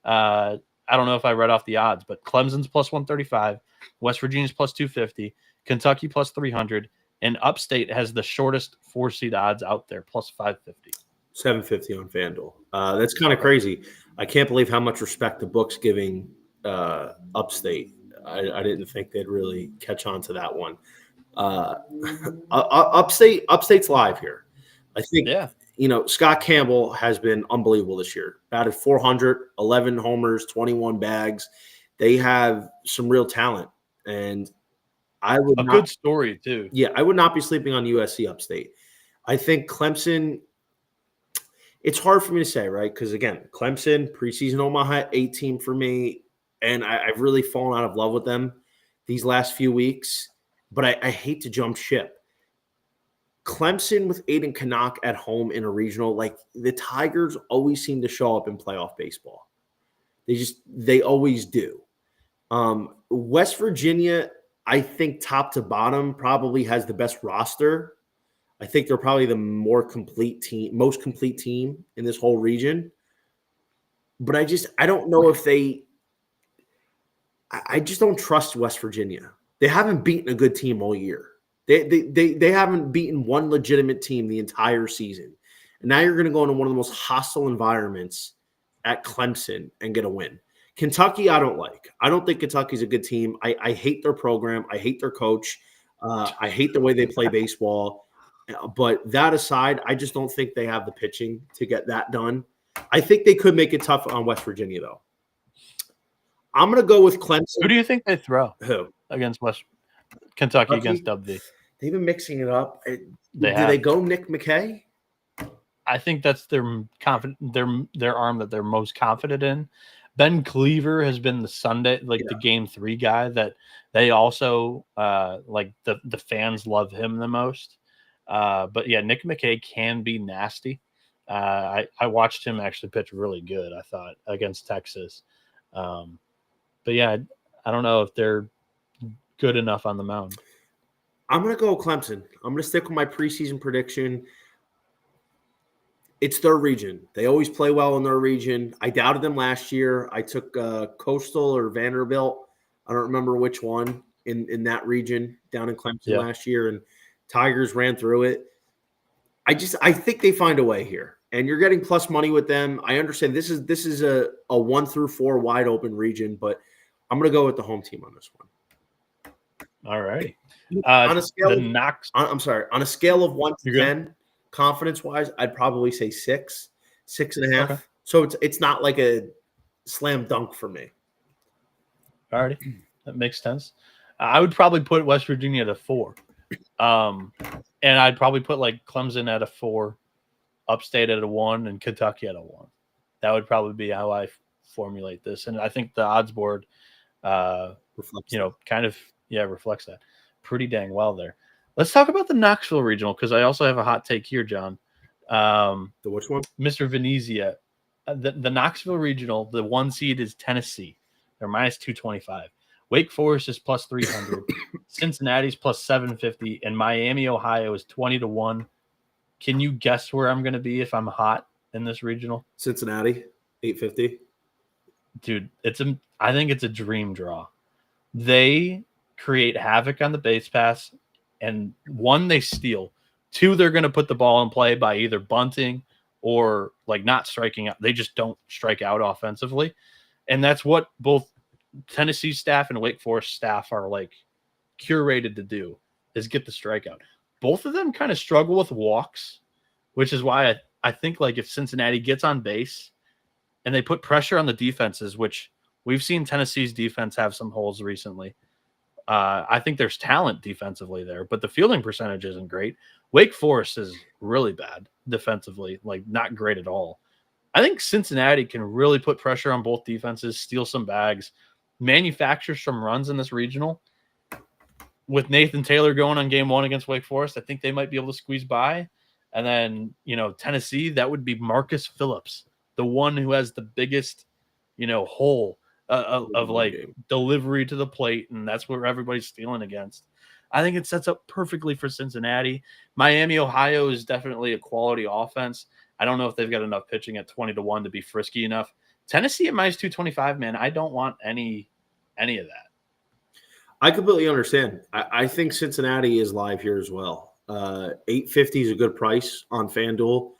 I don't know if I read off the odds, but Clemson's plus 135, West Virginia's plus 250, Kentucky plus 300, and Upstate has the shortest 4-seed odds out there, plus 550. 750 on FanDuel. That's kind of crazy. I can't believe how much respect the book's giving Upstate. I didn't think they'd really catch on to that one. Upstate's live here. I think, Scott Campbell has been unbelievable this year. Batted 400, 11 homers, 21 bags. They have some real talent. And good story, too. Yeah, I would not be sleeping on USC Upstate. I think Clemson, it's hard for me to say, right? Because, again, Clemson, preseason Omaha 8 team for me. And I've really fallen out of love with them these last few weeks. But I hate to jump ship. Clemson with Aiden Canuck at home in a regional, like the Tigers always seem to show up in playoff baseball. They always do. West Virginia, I think top to bottom probably has the best roster. I think they're probably the most complete team in this whole region. But I don't know if I just don't trust West Virginia. They haven't beaten a good team all year. They haven't beaten one legitimate team the entire season. And now you're going to go into one of the most hostile environments at Clemson and get a win. Kentucky, I don't like. I don't think Kentucky's a good team. I hate their program. I hate their coach. I hate the way they play baseball. But that aside, I just don't think they have the pitching to get that done. I think they could make it tough on West Virginia, though. I'm going to go with Clemson. Who do you think they throw? Who? Against Kentucky against W. They've been mixing it up. Do They they go Nick McKay? I think that's their arm that they're most confident in. Ben Cleaver has been the Sunday, the game 3 guy that they also the fans love him the most. But yeah, Nick McKay can be nasty. I watched him actually pitch really good, I thought, against Texas. But yeah, I don't know if they're good enough on the mound. I'm going to go Clemson. I'm going to stick with my preseason prediction. It's their region. They always play well in their region. I doubted them last year. I took Coastal or Vanderbilt. I don't remember which one in that region down in Clemson last year, and Tigers ran through it. I think they find a way here, and you're getting plus money with them. I understand this is a 1 through 4 wide open region, but I'm going to go with the home team on this one. All right. On a scale on a scale of 1 to 10, confidence-wise, I'd probably say 6.5. Okay. So it's not like a slam dunk for me. All right. That makes sense. I would probably put West Virginia at a 4. And I'd probably put Clemson at a 4, Upstate at a 1, and Kentucky at a 1. That would probably be how I formulate this. And I think the odds board, reflects that. pretty dang well there. Let's talk about the Knoxville Regional because I also have a hot take here, John. The which one? Mr. Venezia. The Knoxville Regional, the 1 seed is Tennessee. They're minus 225. Wake Forest is plus 300. Cincinnati's plus 750. And Miami, Ohio is 20-1. Can you guess where I'm going to be if I'm hot in this regional? Cincinnati, 850. Dude, I think it's a dream draw. They create havoc on the base pass, and 1, they steal. 2, they're going to put the ball in play by either bunting or like not striking out. They just don't strike out offensively. And that's what both Tennessee staff and Wake Forest staff are like curated to do, is get the strikeout. Both of them kind of struggle with walks, which is why I think like if Cincinnati gets on base and they put pressure on the defenses, which we've seen Tennessee's defense have some holes recently. I think there's talent defensively there, but the fielding percentage isn't great. Wake Forest is really bad defensively, like not great at all. I think Cincinnati can really put pressure on both defenses, steal some bags, manufacture some runs in this regional. With Nathan Taylor going on game 1 against Wake Forest, I think they might be able to squeeze by. And then, Tennessee, that would be Marcus Phillips, the one who has the biggest, hole of like delivery to the plate, and that's where everybody's stealing against. I think it sets up perfectly for Cincinnati. Miami, Ohio is definitely a quality offense. I don't know if they've got enough pitching at 20-1 to be frisky enough. Tennessee at minus 225, man, I don't want any of that. I completely understand. I think Cincinnati is live here as well. 850 is a good price on FanDuel.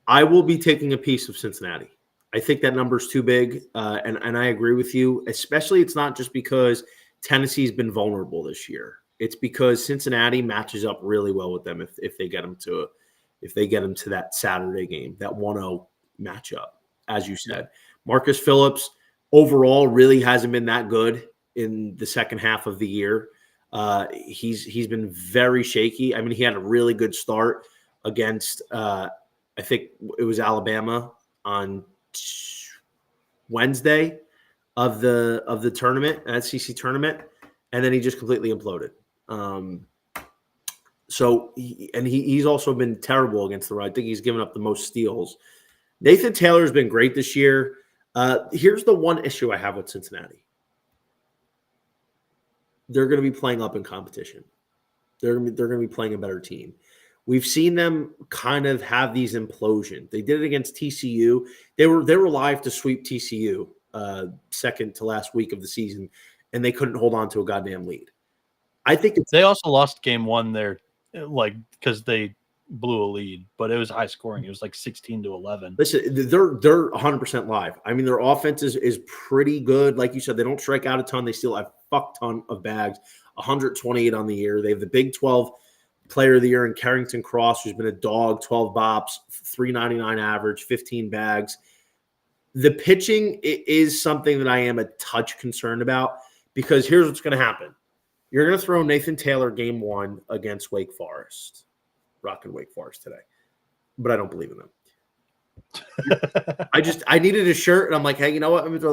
I will be taking a piece of Cincinnati. I think that number's too big, and I agree with you. Especially, it's not just because Tennessee's been vulnerable this year. It's because Cincinnati matches up really well with them if they get them to that Saturday game, that 1-0 matchup. As you said, Marcus Phillips overall really hasn't been that good in the second half of the year. He's been very shaky. I mean, he had a really good start against I think it was Alabama on Wednesday of the tournament, SEC tournament, and then he just completely imploded. He's also been terrible against the run. I think he's given up the most steals. Nathan Taylor has been great this year. Here's the one issue I have with Cincinnati. They're going to be playing up in competition. They're going to be playing a better team. We've seen them kind of have these implosions. They did it against TCU. They were live to sweep TCU second to last week of the season, and they couldn't hold on to a goddamn lead. I think they also lost game 1 there, like because they blew a lead, but it was high scoring. It was like 16-11. Listen, they're 100% live. I mean, their offense is pretty good. Like you said, they don't strike out a ton. They steal a fuck ton of bags. 128 on the year. They have the Big 12 Player of the Year in Carrington Cross, who's been a dog, 12 bops, 399 average, 15 bags. The pitching is something that I am a touch concerned about because here's what's going to happen. You're going to throw Nathan Taylor game 1 against Wake Forest. Rocking Wake Forest today. But I don't believe in them. I needed a shirt, and I'm like, hey, you know what? I'm gonna throw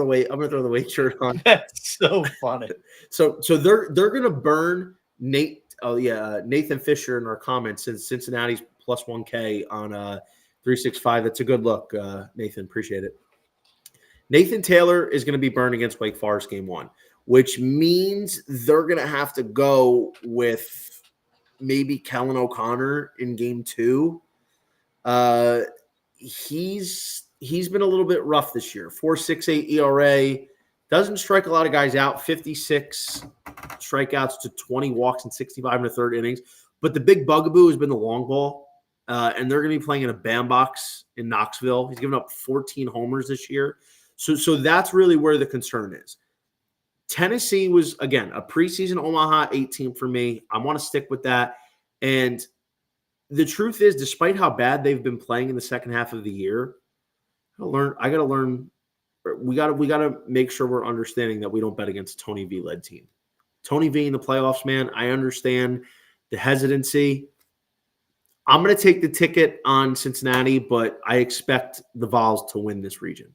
the weight shirt on. That's so funny. So they're gonna burn Nathan Fisher in our comments since Cincinnati's plus 1K on 365. That's a good look, Nathan. Appreciate it. Nathan Taylor is going to be burned against Wake Forest game 1, which means they're going to have to go with maybe Kellen O'Connor in game 2. He's been a little bit rough this year. 4.68 ERA. Doesn't strike a lot of guys out. 56 strikeouts to 20 walks in 65 and a third innings. But the big bugaboo has been the long ball. And they're going to be playing in a bandbox in Knoxville. He's given up 14 homers this year. So that's really where the concern is. Tennessee was, again, a preseason Omaha 18 for me. I want to stick with that. And the truth is, despite how bad they've been playing in the second half of the year, I got to learn. We got to make sure we're understanding that we don't bet against a Tony V led team. Tony V in the playoffs, man. I understand the hesitancy. I'm going to take the ticket on Cincinnati, but I expect the Vols to win this region.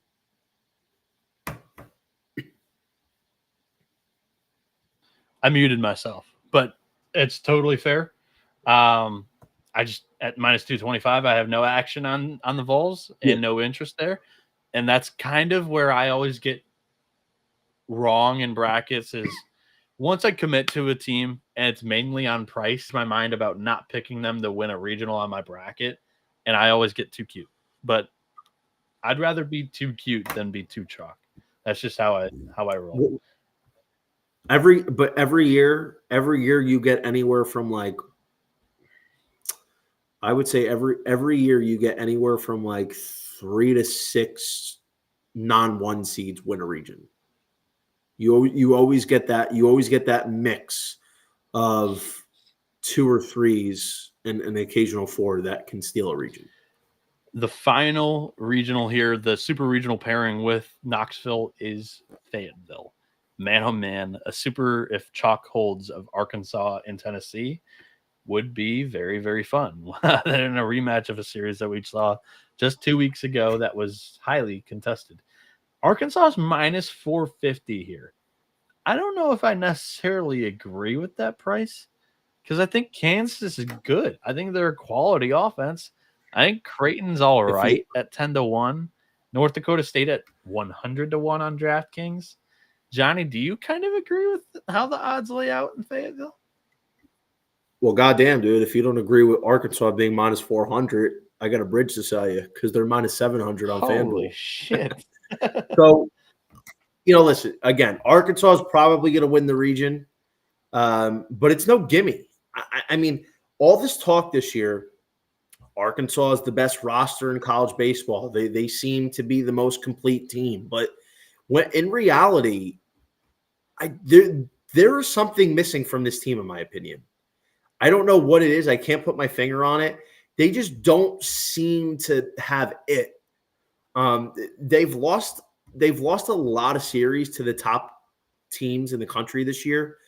I muted myself, but it's totally fair. I just at minus 225, I have no action on the Vols and no interest there. And that's kind of where I always get wrong in brackets is once I commit to a team and it's mainly on price, my mind about not picking them to win a regional on my bracket. And I always get too cute, but I'd rather be too cute than be too chalk. That's just how I roll. Every year you get anywhere from like, I would say every year you get anywhere from like 3 to 6 non-1 seeds win a region. You always get that. You always get that mix of 2 or 3s and an occasional 4 that can steal a region. The final regional here, the super regional pairing with Knoxville is Fayetteville. Man, oh man, a super if chalk holds of Arkansas and Tennessee would be very, very fun. In a rematch of a series that we saw just 2 weeks ago that was highly contested. Arkansas is minus 450 here. I don't know if I necessarily agree with that price because I think Kansas is good. I think they're a quality offense. I think Creighton's all right at 10-1. North Dakota State at 100-1 on DraftKings. Johnny, do you kind of agree with how the odds lay out in Fayetteville? Well, goddamn, dude, if you don't agree with Arkansas being minus 400, I got a bridge to sell you because they're minus 700 on FanDuel. Holy shit. So, listen, again, Arkansas is probably going to win the region, but it's no gimme. I mean, all this talk this year, Arkansas is the best roster in college baseball. They seem to be the most complete team. But when in reality, there is something missing from this team, in my opinion. I don't know what it is. I can't put my finger on it. They just don't seem to have it. They've lost a lot of series to the top teams in the country this year.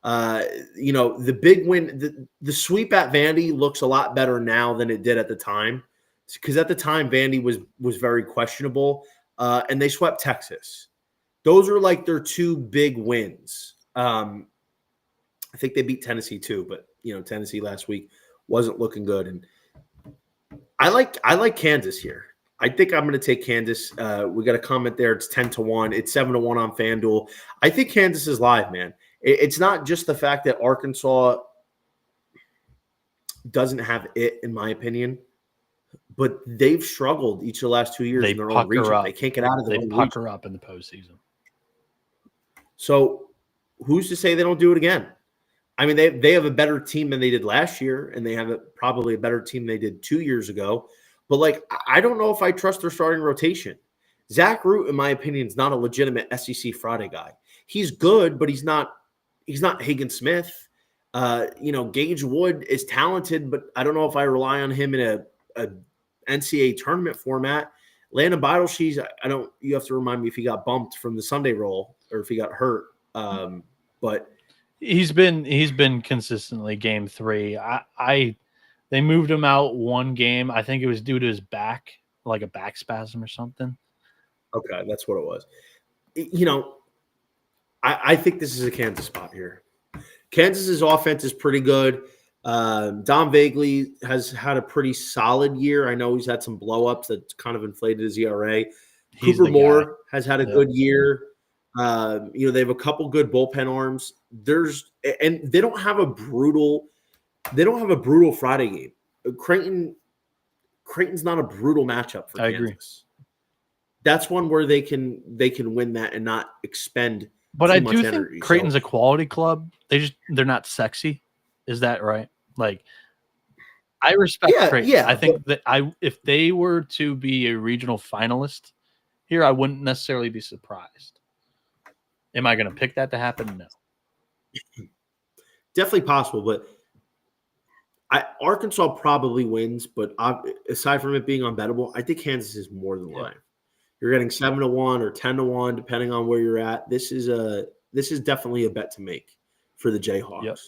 The big win, the sweep at Vandy looks a lot better now than it did at the time. Because at the time, Vandy was very questionable, and they swept Texas. Those are like their 2 big wins. I think they beat Tennessee too, but Tennessee last week wasn't looking good. And I like Kansas here. I think I'm going to take Kansas. We got a comment there. It's 10-1. It's 7-1 on FanDuel. I think Kansas is live, man. It's not just the fact that Arkansas doesn't have it, in my opinion, but they've struggled each of the last 2 years in their own region. They can't get out of their own region. They pucker up in the postseason. So who's to say they don't do it again? I mean, they have a better team than they did last year, and they have probably a better team they did 2 years ago. But, I don't know if I trust their starting rotation. Zach Root, in my opinion, is not a legitimate SEC Friday guy. He's good, but he's not Hagen Smith. Gage Wood is talented, but I don't know if I rely on him in a NCAA tournament format. Landon Beidelshees, you have to remind me if he got bumped from the Sunday roll or if he got hurt. But he's been consistently game 3. They moved him out one game. I think it was due to his back, like a back spasm or something. Okay, that's what it was. I think this is a Kansas spot here. Kansas's offense is pretty good. Don Vagley has had a pretty solid year. I know he's had some blow-ups that kind of inflated his ERA. Cooper Moore has had a good year. They have a couple good bullpen arms. And they don't have a brutal Friday game. Creighton's not a brutal matchup for Kansas. Agree. That's one where they can win that and not expend. But I do think Creighton's a quality club. They're not sexy. Is that right? I respect Creighton. Yeah, I think that if they were to be a regional finalist here, I wouldn't necessarily be surprised. Am I going to pick that to happen? No. Definitely possible, but Arkansas probably wins. But aside from it being unbettable, I think Kansas is more than live. You're getting 7-1 or 10-1, depending on where you're at. This is definitely a bet to make for the Jayhawks. Yep.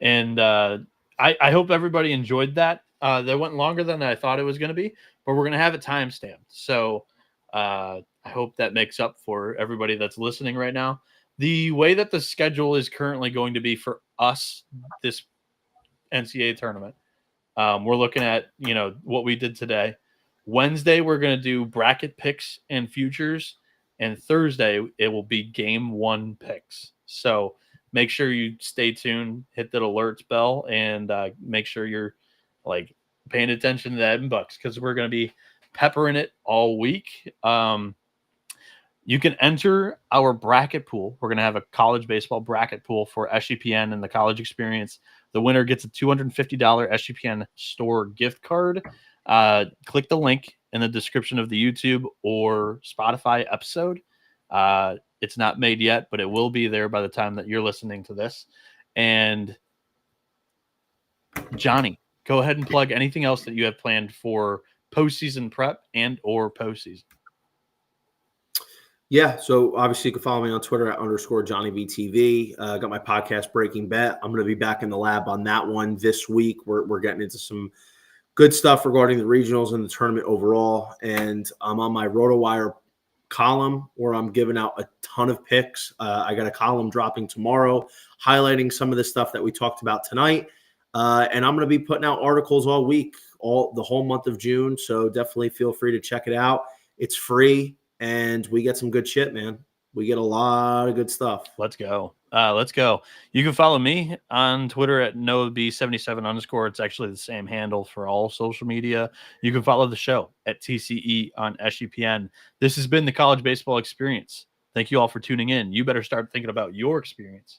And I hope everybody enjoyed that. That went longer than I thought it was going to be, but we're going to have it timestamped. So I hope that makes up for everybody that's listening right now. The way that the schedule is currently going to be for us this NCAA tournament. We're looking at, what we did today. Wednesday, we're going to do bracket picks and futures. And Thursday, it will be game 1 picks. So make sure you stay tuned, hit that alerts bell, and make sure you're paying attention to that inbox because we're going to be peppering it all week. You can enter our bracket pool. We're going to have a college baseball bracket pool for SGPN and the college experience. The winner gets a $250 SGPN store gift card. Click the link in the description of the YouTube or Spotify episode. It's not made yet, but it will be there by the time that you're listening to this. And Johnny, go ahead and plug anything else that you have planned for postseason prep and or postseason. Yeah, so obviously you can follow me on Twitter at _JohnnyVTV. Got my podcast Breaking Bet. I'm going to be back in the lab on that one this week. We're getting into some good stuff regarding the regionals and the tournament overall. And I'm on my RotoWire column where I'm giving out a ton of picks. I got a column dropping tomorrow highlighting some of the stuff that we talked about tonight. And I'm going to be putting out articles all week, the whole month of June. So definitely feel free to check it out. It's free. And we get some good shit, man. We get a lot of good stuff. Let's go. Let's go. You can follow me on Twitter at NoahB77_. It's actually the same handle for all social media. You can follow the show at TCE on SGPN. This has been the College Baseball Experience. Thank you all for tuning in. You better start thinking about your experience.